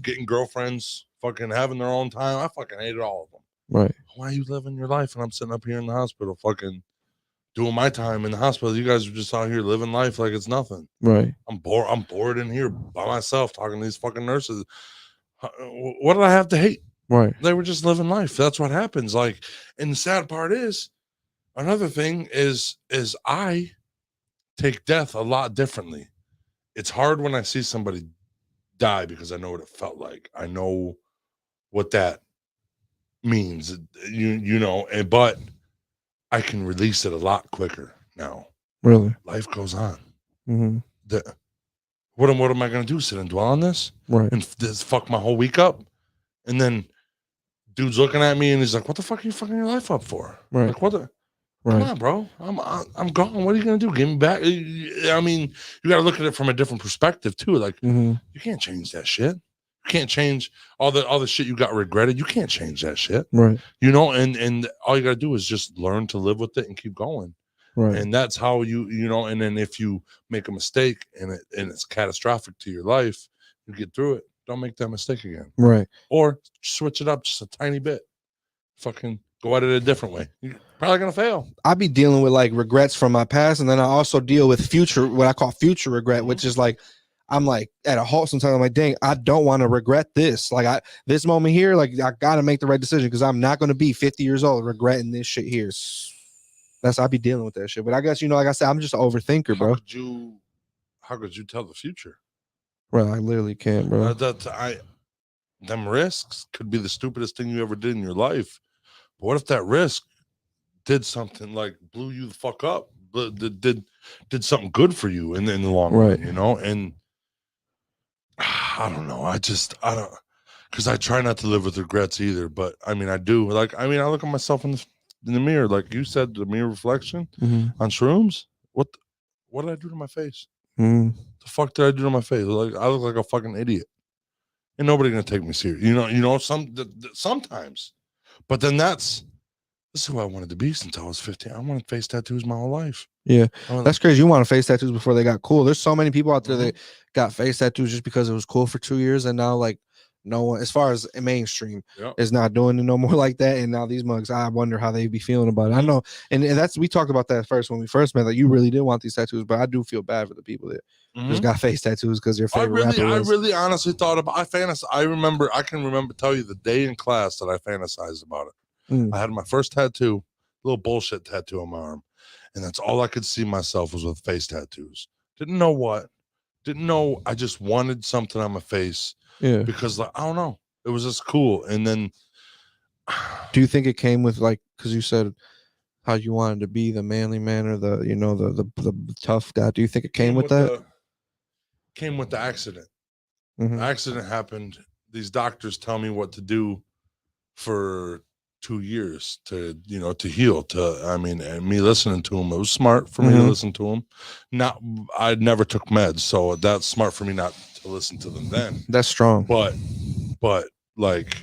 Speaker 1: getting girlfriends, fucking having their own time. I fucking hated all of them.
Speaker 2: Right.
Speaker 1: Why are you living your life? And I'm sitting up here in the hospital fucking doing my time in the hospital. You guys are just out here living life like it's nothing.
Speaker 2: Right.
Speaker 1: I'm bored in here by myself talking to these fucking nurses. What did I have to hate?
Speaker 2: Right.
Speaker 1: They were just living life. That's what happens. Like, and the sad part is, another thing is I take death a lot differently. It's hard when I see somebody die because I know what it felt like. I know what that means. You know, but I can release it a lot quicker now.
Speaker 2: Really?
Speaker 1: Life goes on.
Speaker 2: Mm-hmm.
Speaker 1: What am I going to do? Sit and dwell on this?
Speaker 2: Right.
Speaker 1: And just fuck my whole week up? And then dude's looking at me and he's like, what the fuck are you fucking your life up for?
Speaker 2: Right.
Speaker 1: Like, what the?
Speaker 2: Right.
Speaker 1: Come on, bro. I'm gone. What are you going to do? Give me back? I mean, you got to look at it from a different perspective too. Like, you can't change that shit. You can't change all the shit you got regretted. You can't change that shit.
Speaker 2: Right.
Speaker 1: You know, and all you got to do is just learn to live with it and keep going.
Speaker 2: Right.
Speaker 1: And that's how you know, and then if you make a mistake and it's catastrophic to your life, you get through it. Don't make that mistake again.
Speaker 2: Right.
Speaker 1: Or switch it up just a tiny bit. Fucking go at it a different way. You're probably gonna fail.
Speaker 2: I be dealing with like regrets from my past, and then I also deal with what I call future regret, which is like I'm like at a halt sometimes. I'm like, dang, I don't want to regret this. Like this moment here, like I gotta make the right decision because I'm not gonna be 50 years old regretting this shit here. I be dealing with that shit. But I guess, like I said, I'm just an overthinker, bro.
Speaker 1: How could you tell the future?
Speaker 2: Bro, I literally can't, bro.
Speaker 1: Them risks could be the stupidest thing you ever did in your life. But what if that risk did something like blew you the fuck up, but did something good for you in the long run, you know? And I don't know. I don't, because I try not to live with regrets either. But I mean, I do. Like, I look at myself in the mirror, like you said, the mirror reflection on shrooms. What did I do to my face? The fuck did I do to my face? Like, I look like a fucking idiot. And nobody gonna take me serious. You know, sometimes. But then this is who I wanted to be since I was 15. I wanted face tattoos my whole life. Yeah.
Speaker 2: That's crazy. You want face tattoos before they got cool. There's so many people out there that got face tattoos just because it was cool for 2 years, and now like no one, as far as mainstream, is not doing it no more like that. And now these mugs, I wonder how they be feeling about it. I know, and that's, we talked about that first when we first met. Like, you really did want these tattoos, but I do feel bad for the people that just got face tattoos because their favorite rapper was.
Speaker 1: I really honestly thought about. I can remember tell you the day in class that I fantasized about it. I had my first tattoo, little bullshit tattoo on my arm, and that's all I could see myself was with face tattoos. Didn't know what. Didn't know. I just wanted something on my face.
Speaker 2: Yeah.
Speaker 1: Because like, I don't know. It was just cool. And then
Speaker 2: do you think it came with like, because you said how you wanted to be the manly man or the, the tough guy. Do you think it came with that?
Speaker 1: Came with the accident. The accident happened. These doctors tell me what to do for 2 years to heal. And me listening to them, it was smart for me to listen to them. I never took meds, so that's smart for me not to listen to them then.
Speaker 2: That's strong.
Speaker 1: But like,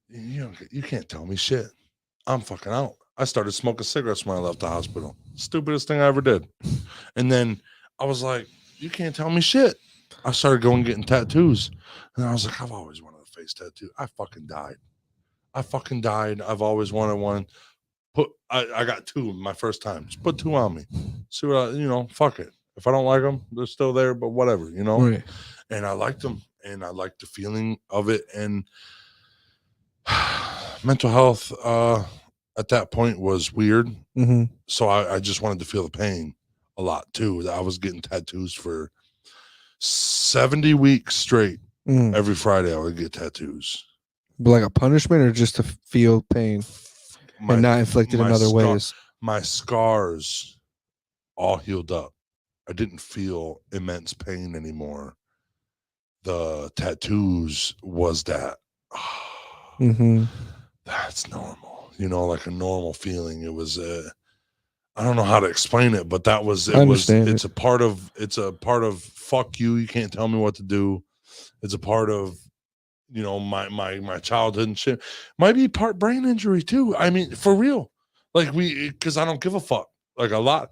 Speaker 1: you can't tell me shit. I'm fucking out. I started smoking cigarettes when I left the hospital. Stupidest thing I ever did. And then I was like, you can't tell me shit. I started going and getting tattoos. And I was like, I've always wanted a face tattoo. I fucking died. I've always wanted one. I got 2 my first time. Just put 2 on me. See what fuck it. If I don't like them, they're still there, but whatever, Right. And I liked them, and I liked the feeling of it. And mental health at that point was weird. So I just wanted to feel the pain a lot too. I was getting tattoos for 70 weeks straight. Every Friday I would get tattoos.
Speaker 2: Like a punishment, or just to feel pain and not inflicted in other ways?
Speaker 1: My scars all healed up. I didn't feel immense pain anymore. The tattoos was that. That's normal. Like a normal feeling. It was I don't know how to explain it, but that was it's a part of fuck you. You can't tell me what to do. It's a part of my childhood and shit. Might be part brain injury too. I mean, for real. Like, because I don't give a fuck. Like, a lot.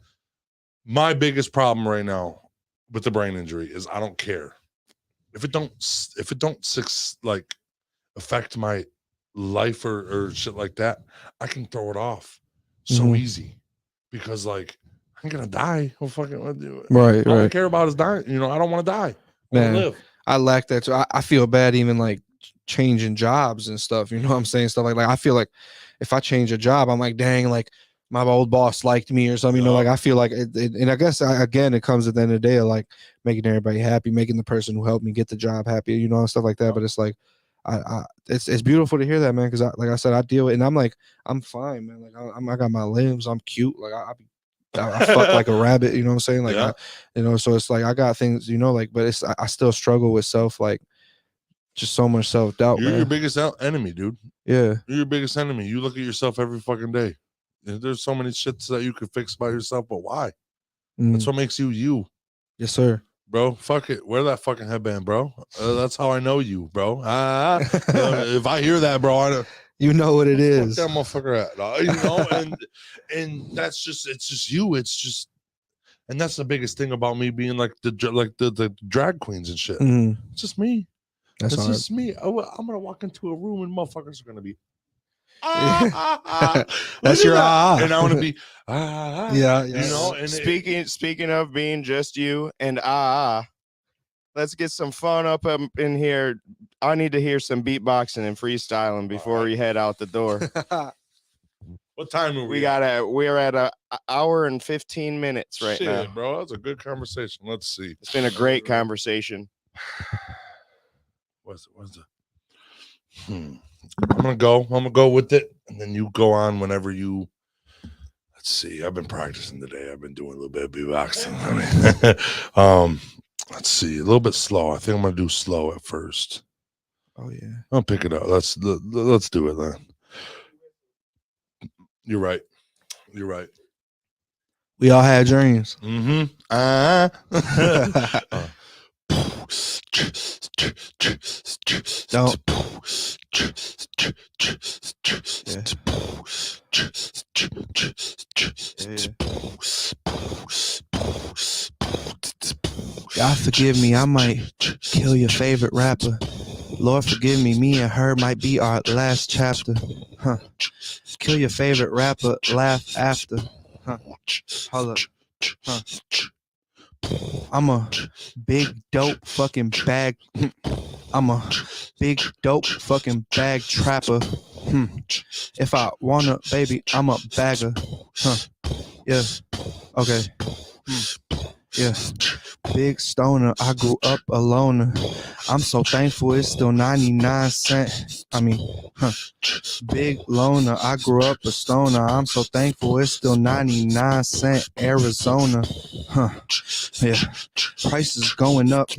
Speaker 1: My biggest problem right now with the brain injury is I don't care. If it don't like affect my life or shit like that, I can throw it off so easy, because like, I'm gonna die. What fucking what do?
Speaker 2: Right.
Speaker 1: All I care about is dying. I don't want to die. I want to live.
Speaker 2: I lack that too. I feel bad even like changing jobs and stuff. You know what I'm saying? Stuff like I feel like if I change a job, I'm like, dang, like my old boss liked me or something. Like, I feel like it, and I guess again, it comes at the end of the day of like making everybody happy, making the person who helped me get the job happy, and stuff like that. But it's like, it's beautiful to hear that, man. Because like I said, I deal with, and I'm fine, man. Like I got my limbs, I'm cute. Like I fuck like a rabbit, you know what I'm saying? Like, yeah. So it's like I got things, like, but I still struggle with just so much self-doubt.
Speaker 1: You're
Speaker 2: man.
Speaker 1: Your biggest enemy, dude.
Speaker 2: Yeah,
Speaker 1: you're your biggest enemy. You look at yourself every fucking day. There's so many shits that you could fix by yourself, but why? That's what makes you.
Speaker 2: Yes, sir.
Speaker 1: Bro, fuck it. Wear that fucking headband, bro. That's how I know you, bro. If I hear that, bro, I know.
Speaker 2: You know what it is.
Speaker 1: Fuck that motherfucker at, and that's just, it's just you. It's just, and that's the biggest thing about me being like the drag queens and shit. It's just me. It's just me. I'm gonna walk into a room and motherfuckers are gonna be
Speaker 2: that's your
Speaker 1: and I want to be
Speaker 2: yeah.
Speaker 3: And speaking of being just you and let's get some fun up in here. I need to hear some beatboxing and freestyling before we head out the door.
Speaker 1: What time are we?
Speaker 3: We're at an hour and 15 minutes right now,
Speaker 1: bro. That was a good conversation. Let's see.
Speaker 3: It's been a great conversation.
Speaker 1: What's it? I'm gonna go with it, and then you go on whenever you. Let's see. I've been practicing today. I've been doing a little bit of beatboxing. Let's see. A little bit slow. I think I'm gonna do slow at first.
Speaker 2: Oh yeah.
Speaker 1: I'll pick it up. Let's do it then. You're right.
Speaker 2: We all had dreams. God forgive me, I might kill your favorite rapper. Lord forgive me, me and her might be our last chapter. Kill your favorite rapper, laugh after. Hold up. I'm a big dope fucking bag. I'm a big dope fucking bag trapper. If I wanna, baby, I'm a bagger. Yeah. Okay. Yeah. Big stoner, I grew up a loner. I'm so thankful it's still 99 cents. Big loner, I grew up a stoner. I'm so thankful it's still 99 cent Arizona. Yeah. Prices going up.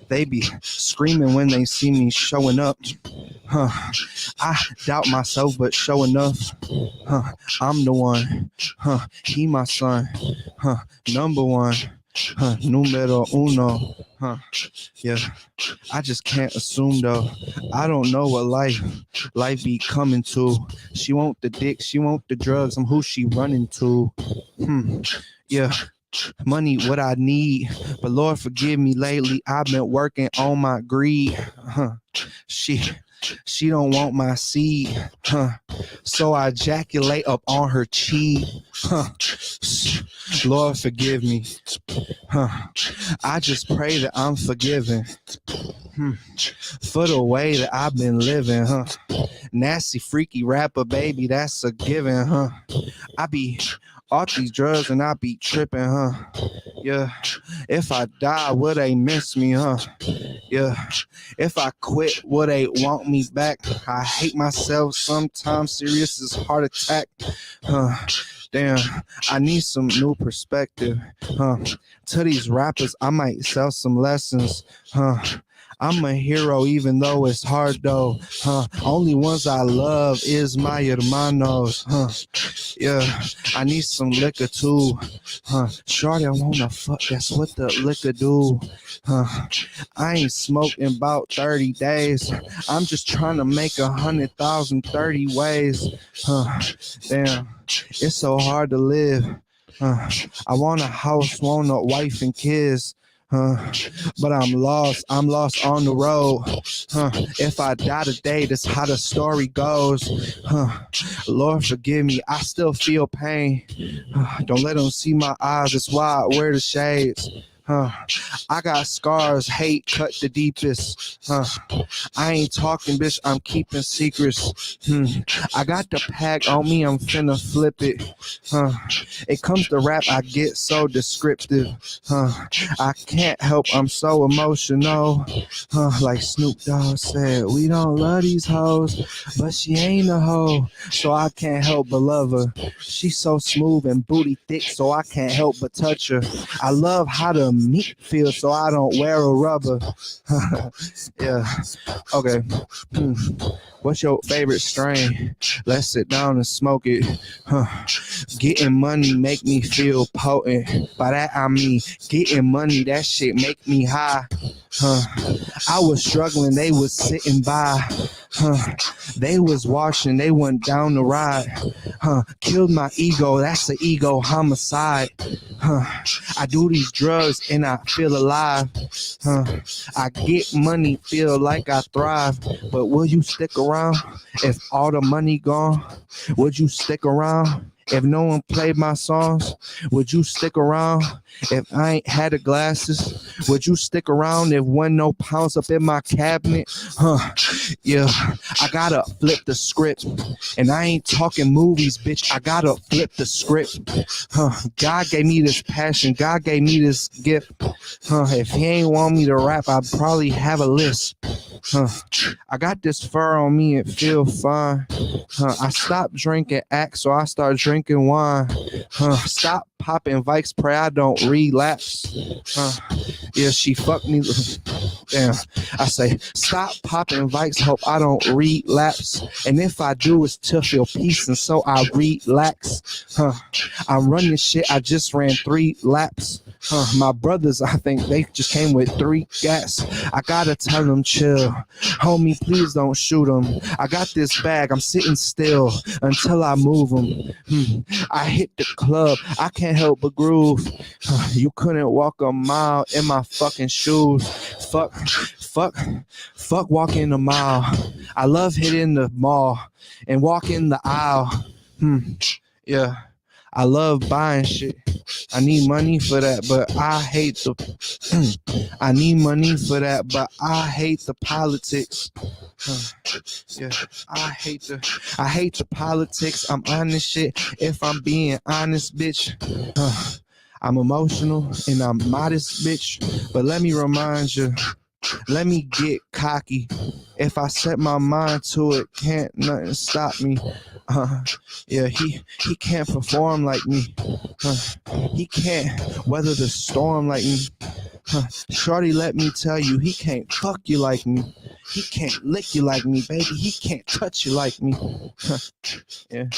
Speaker 2: They be screaming when they see me showing up. I doubt myself, but sure enough, I'm the one. He my son. Number one. Numero uno. Yeah. I just can't assume though. I don't know what life be coming to. She want the dick, she want the drugs. I'm who she running to. Yeah. Money, what I need, but Lord forgive me. Lately, I've been working on my greed. She don't want my seed, so I ejaculate up on her cheek. Lord forgive me. I just pray that I'm forgiven for the way that I've been living. Nasty, freaky rapper, baby, that's a given. I be off these drugs and I be tripping, yeah. If I die, will they miss me, yeah. If I quit, will they want me back? I hate myself sometimes, serious as heart attack. Damn, I need some new perspective. To these rappers, I might sell some lessons. I'm a hero even though it's hard though. Only ones I love is my hermanos. Yeah, I need some liquor too. Shorty, I wanna fuck, that's what the liquor do. I ain't smoked in about 30 days. I'm just trying to make 100,000 30 ways. Damn, it's so hard to live. I want a house, want a wife and kids. But I'm lost on the road. If I die today, that's how the story goes. Lord forgive me, I still feel pain. Don't let them see my eyes, that's why I wear the shades. I got scars, hate cut the deepest. I ain't talking, bitch, I'm keeping secrets. I got the pack on me, I'm finna flip it. It comes to rap, I get so descriptive. I can't help, I'm so emotional. Like Snoop Dogg said, we don't love these hoes, but she ain't a hoe, so I can't help but love her. She's so smooth and booty thick, so I can't help but touch her. I love how the meat feels, so I don't wear a rubber. Yeah. Okay. What's your favorite strain? Let's sit down and smoke it. Getting money make me feel potent. By that I mean getting money, that shit make me high. I was struggling, they was sitting by. They was watching, they went down the ride. Killed my ego, that's an ego homicide. I do these drugs and I feel alive. I get money, feel like I thrive. But will you stick around if all the money gone? Would you stick around if no one played my songs? Would you stick around if I ain't had the glasses? Would you stick around if one no pounds up in my cabinet? Yeah, I gotta flip the script. And I ain't talking movies, bitch. I gotta flip the script. God gave me this passion. God gave me this gift. If he ain't want me to rap, I'd probably have a list. I got this fur on me, it feel fine. I stopped drinking Axe, so I start drinking wine. Stop popping Vikes, pray I don't relapse. Yeah, she fucked me. Damn. I say, stop popping Vikes, hope I don't relapse. And if I do, it's to feel peace, and so I relax. I'm running shit, I just ran 3 laps. My brothers, I think they just came with 3 gas. I gotta tell them chill. Homie, please don't shoot them. I got this bag, I'm sitting still until I move them. I hit the club, I can't help but groove. You couldn't walk a mile in my fucking shoes. Fuck walking a mile. I love hitting the mall and walking the aisle. Yeah, I love buying shit. I need money for that, but I hate the. I need money for that, but I hate the politics. Yeah, I hate the politics. I'm on this shit. If I'm being honest, bitch. I'm emotional and I'm modest, bitch. But let me remind you. Let me get cocky. If I set my mind to it, can't nothing stop me. Yeah, he can't perform like me. He can't weather the storm like me. Shorty, let me tell you, he can't fuck you like me. He can't lick you like me, baby. He can't touch you like me. Yeah.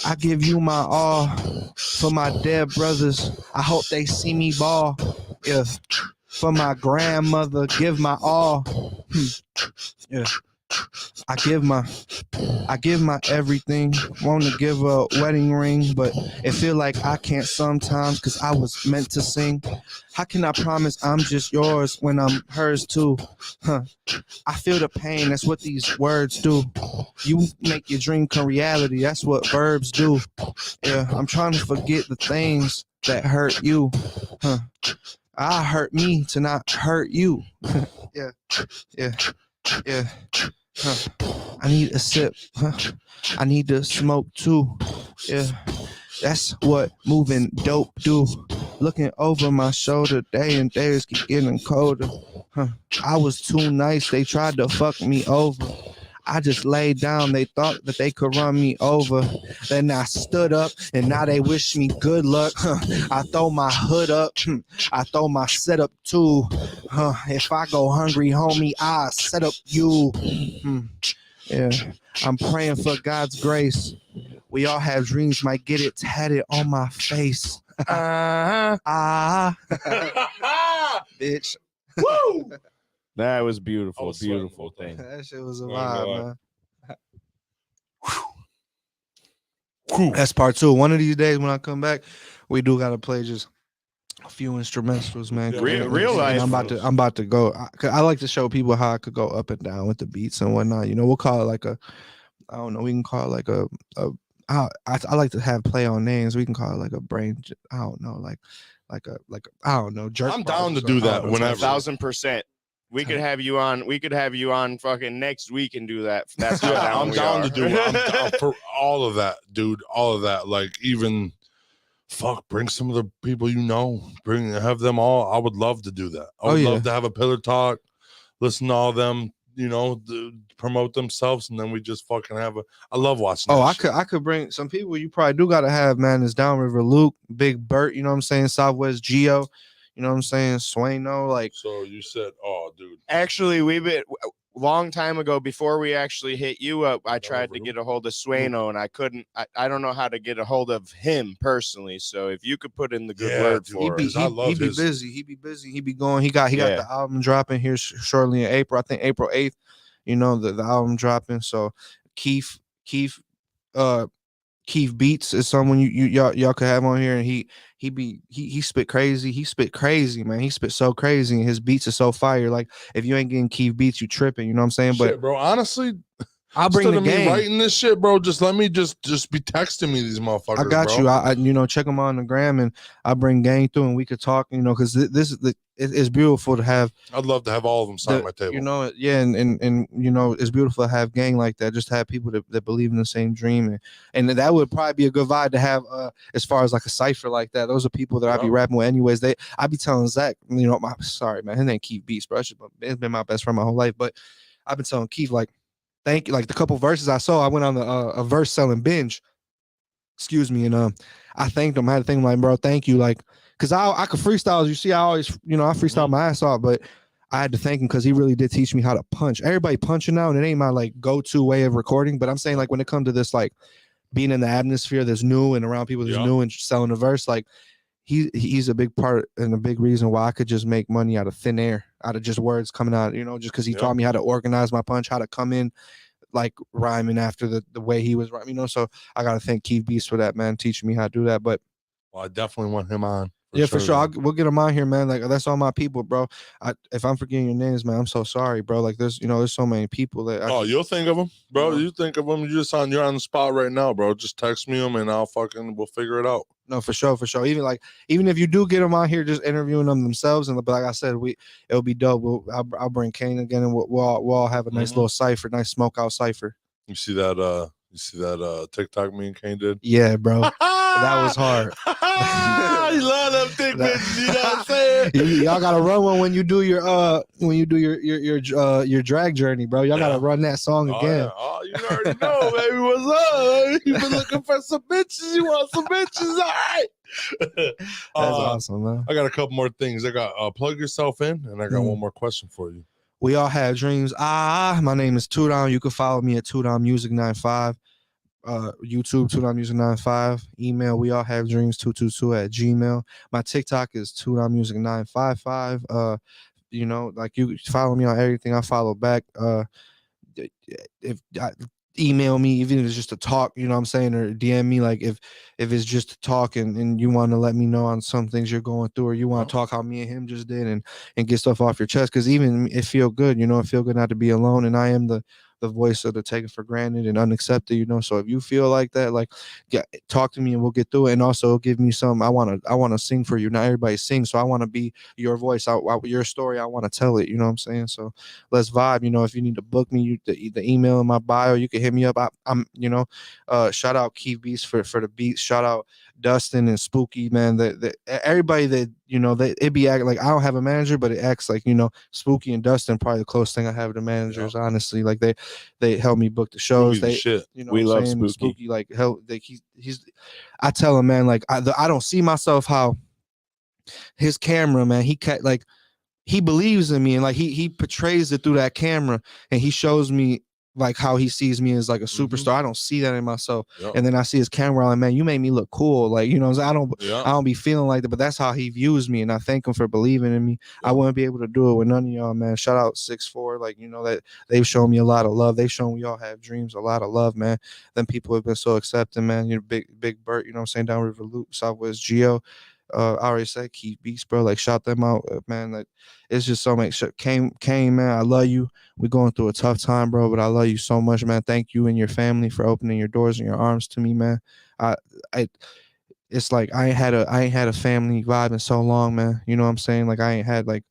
Speaker 2: I give you my all for my dead brothers. I hope they see me ball. Yeah. For my grandmother, give my all. Yeah. I give my everything. Want to give a wedding ring, but it feel like I can't sometimes because I was meant to sing. How can I promise I'm just yours when I'm hers too? I feel the pain, that's what these words do. You make your dream come reality, that's what verbs do. Yeah, I'm trying to forget the things that hurt you. I hurt me to not hurt you. Yeah. I need a sip. I need to smoke too. Yeah. That's what moving dope do. Looking over my shoulder, day and days keep getting colder. I was too nice, they tried to fuck me over. I just laid down, they thought that they could run me over. Then I stood up, and now they wish me good luck. I throw my hood up, I throw my setup too. If I go hungry, homie, I set up you. Yeah, I'm praying for God's grace. We all have dreams, might get it tatted on my face. Bitch.
Speaker 3: Woo! That was beautiful, beautiful thing.
Speaker 2: That shit was a vibe, man. That's part 2. One of these days when I come back, we do gotta play just a few instrumentals, man.
Speaker 3: Real life.
Speaker 2: I'm about to go. I like to show people how I could go up and down with the beats and whatnot. You know, we'll call it like a, I don't know. We can call it like I like to have play on names. We can call it like a brain. I don't know, like I don't know, jerk.
Speaker 1: I'm down to do that whenever.
Speaker 3: 1,000%. We could have you on. We could have you on fucking next week and do that. That's how down
Speaker 1: I'm
Speaker 3: we
Speaker 1: down
Speaker 3: are.
Speaker 1: to do it. I'm down for all of that, dude. All of that. Like even bring some of the people have them all. I would love to do that. I would love to have a pillar talk, listen to all them, promote themselves, and then we just fucking have I love watching that.
Speaker 2: I could bring some people you probably do gotta have, man, is Downriver Luke, Big Bert, you know what I'm saying, Southwest Geo, you know what I'm saying, Swaino, like.
Speaker 1: So you said, oh dude.
Speaker 3: Actually, we've been long time ago, before we actually hit you up, I tried to get a hold of Swaino and I couldn't. I don't know how to get a hold of him personally. So if you could put in the good word for him.
Speaker 2: He be busy. He be going. He got the album dropping here shortly in April. I think April 8th. You know, the album dropping. So Keith Beats is someone y'all could have on here, and he spit crazy. He spit crazy, man. He spit so crazy, and his beats are so fire. Like if you ain't getting Keith Beats, you tripping. You know what I'm saying?
Speaker 1: Shit, bro, honestly,
Speaker 2: I'll bring the game.
Speaker 1: Writing this shit, bro. Just let me just be texting me these motherfuckers.
Speaker 2: I got
Speaker 1: bro.
Speaker 2: you. Check them on the gram, and I bring gang through, and we could talk. Because this is it's beautiful to have.
Speaker 1: I'd love to have all of them sign my table.
Speaker 2: And it's beautiful to have gang like that. Just to have people that believe in the same dream, and that would probably be a good vibe to have. As far as like a cipher like that, those are people that I be rapping with anyways. I be telling Zach, sorry man, his name Keith Beats, bro. It's been my best friend my whole life, but I've been telling Keith like. Thank you. Like the couple verses I saw, I went on a verse selling binge. Excuse me, and I thanked him. I had to thank him like, bro, thank you, like, cause I could freestyle. As you see, I always, I freestyle my ass off, but I had to thank him because he really did teach me how to punch. Everybody punching now, and it ain't my like go-to way of recording. But I'm saying like when it comes to this, like being in the atmosphere that's new and around people that's new and selling a verse, like he's a big part and a big reason why I could just make money out of thin air, out of just words coming out, just because he taught me how to organize my punch, how to come in like rhyming after the way he was rhyming, So I got to thank Keith Beast for that, man, teaching me how to do that. But
Speaker 1: I definitely want him on.
Speaker 2: For sure. We'll get him on here, man. Like that's all my people, bro. If I'm forgetting your names, man, I'm so sorry, bro. Like there's so many people that.
Speaker 1: You'll think of them, bro. You think of them. You're on the spot right now, bro. Just text me them and we'll figure it out.
Speaker 2: No, for sure. Even if you do get them on here, just interviewing them themselves, but like I said, it'll be dope. I'll bring Kane again, and we'll all have a nice little cipher, nice smoke out cipher.
Speaker 1: You see that? TikTok me and Kane did?
Speaker 2: Yeah, bro. That was hard.
Speaker 1: You love them thick bitches, you know what I'm saying?
Speaker 2: Y'all gotta run one when you do your drag journey, bro. Y'all gotta run that song again.
Speaker 1: Yeah. Oh, you already know, baby. What's up? You've been looking for some bitches. You want some bitches? All right.
Speaker 2: That's awesome, man.
Speaker 1: I got a couple more things. I got plug yourself in, and I got one more question for you.
Speaker 2: We all have dreams. My name is Tudon. You can follow me at Tudon Music 95. YouTube Tudon Music 95. Email we all have dreams 222 at Gmail. My TikTok is Tudon Music 955. Like you follow me on everything. I follow back. If email me, even if it's just to talk, you know what I'm saying, or DM me, like if it's just to talk and you want to let me know on some things you're going through, or you want to talk how me and him just did and get stuff off your chest, because even it feel good, it feel good not to be alone, and I am the voice of the taken for granted and unaccepted, so if you feel like that, like talk to me and we'll get through it. And also give me some, I want to sing for you. Not everybody sings, so I want to be your voice. Your story, I want to tell it, you know what I'm saying? So let's vibe. If you need to book me, the email in my bio, you can hit me up. I'm shout out Keith Beats for the beats. Shout out Dustin and Spooky, man. Everybody that it be acting like I don't have a manager, but it acts like Spooky and Dustin probably the closest thing I have to managers. Honestly, like they help me book the shows.
Speaker 3: We love Spooky.
Speaker 2: Like help. He's. I tell him, man, like I don't see myself how his camera, man. He believes in me, and like he portrays it through that camera, and he shows me like how he sees me as like a superstar. I don't see that in myself. And then I see his camera, like, man, you made me look cool. Like, I don't be feeling like that, but that's how he views me. And I thank him for believing in me. I wouldn't be able to do it with none of y'all, man. Shout out 6'4". Like, that they've shown me a lot of love. They've shown we all have dreams, a lot of love, man. Then people have been so accepting, man. Big Bert, you know what I'm saying? Downriver Loop, Southwest Geo. I already said Keith Beats, bro. Like, shout them out, man. Like, it's just so much. Kane, man, I love you. We're going through a tough time, bro, but I love you so much, man. Thank you and your family for opening your doors and your arms to me, man. it's like I ain't had a family vibe in so long, man. You know what I'm saying? Like I ain't had like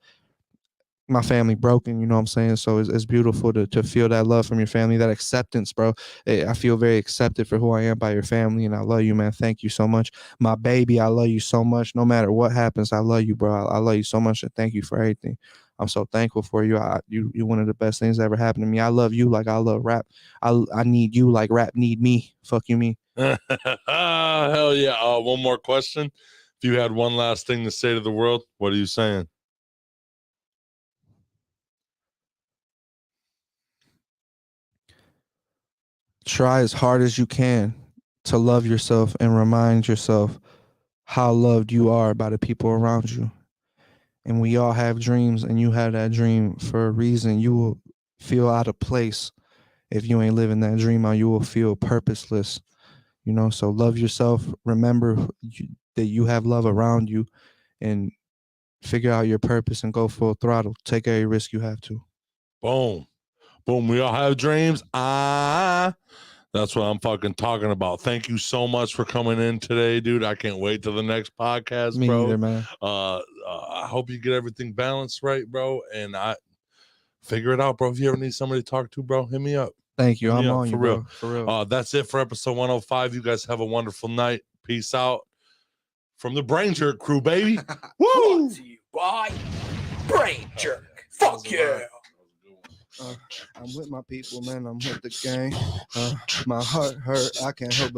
Speaker 2: my family broken, you know what I'm saying? So it's beautiful to feel that love from your family, that acceptance, bro. I feel very accepted for who I am by your family, and I love you, man. Thank you so much. My baby, I love you so much. No matter what happens, I love you, bro. I love you so much, and thank you for everything. I'm so thankful for you. You're one of the best things that ever happened to me. I love you like I love rap. I need you like rap need me. Fuck you, me.
Speaker 1: Hell yeah. One more question. If you had one last thing to say to the world, what are you saying?
Speaker 2: Try as hard as you can to love yourself and remind yourself how loved you are by the people around you. And we all have dreams, and you have that dream for a reason. You will feel out of place if you ain't living that dream out. You will feel purposeless, you know. So love yourself. Remember that you have love around you, and figure out your purpose and go full throttle. Take every risk you have to.
Speaker 1: Boom. Boom. We all have dreams. That's what I'm fucking talking about. Thank you so much for coming in today, dude. I can't wait till the next podcast,
Speaker 2: Me
Speaker 1: bro.
Speaker 2: either, man.
Speaker 1: I hope you get everything balanced right, bro. And I figure it out, bro. If you ever need somebody to talk to, bro, hit me up.
Speaker 2: Thank you.
Speaker 1: Hit me
Speaker 2: I'm
Speaker 1: up,
Speaker 2: on
Speaker 1: for
Speaker 2: you,
Speaker 1: real.
Speaker 2: bro. For real.
Speaker 1: That's it for episode 105. You guys have a wonderful night. Peace out. From the Brain Jerk crew, baby. Woo!
Speaker 4: Brought to you by Brain Jerk. Fuck yeah.
Speaker 2: I'm with my people, man. I'm with the gang. My heart hurt. I can't help but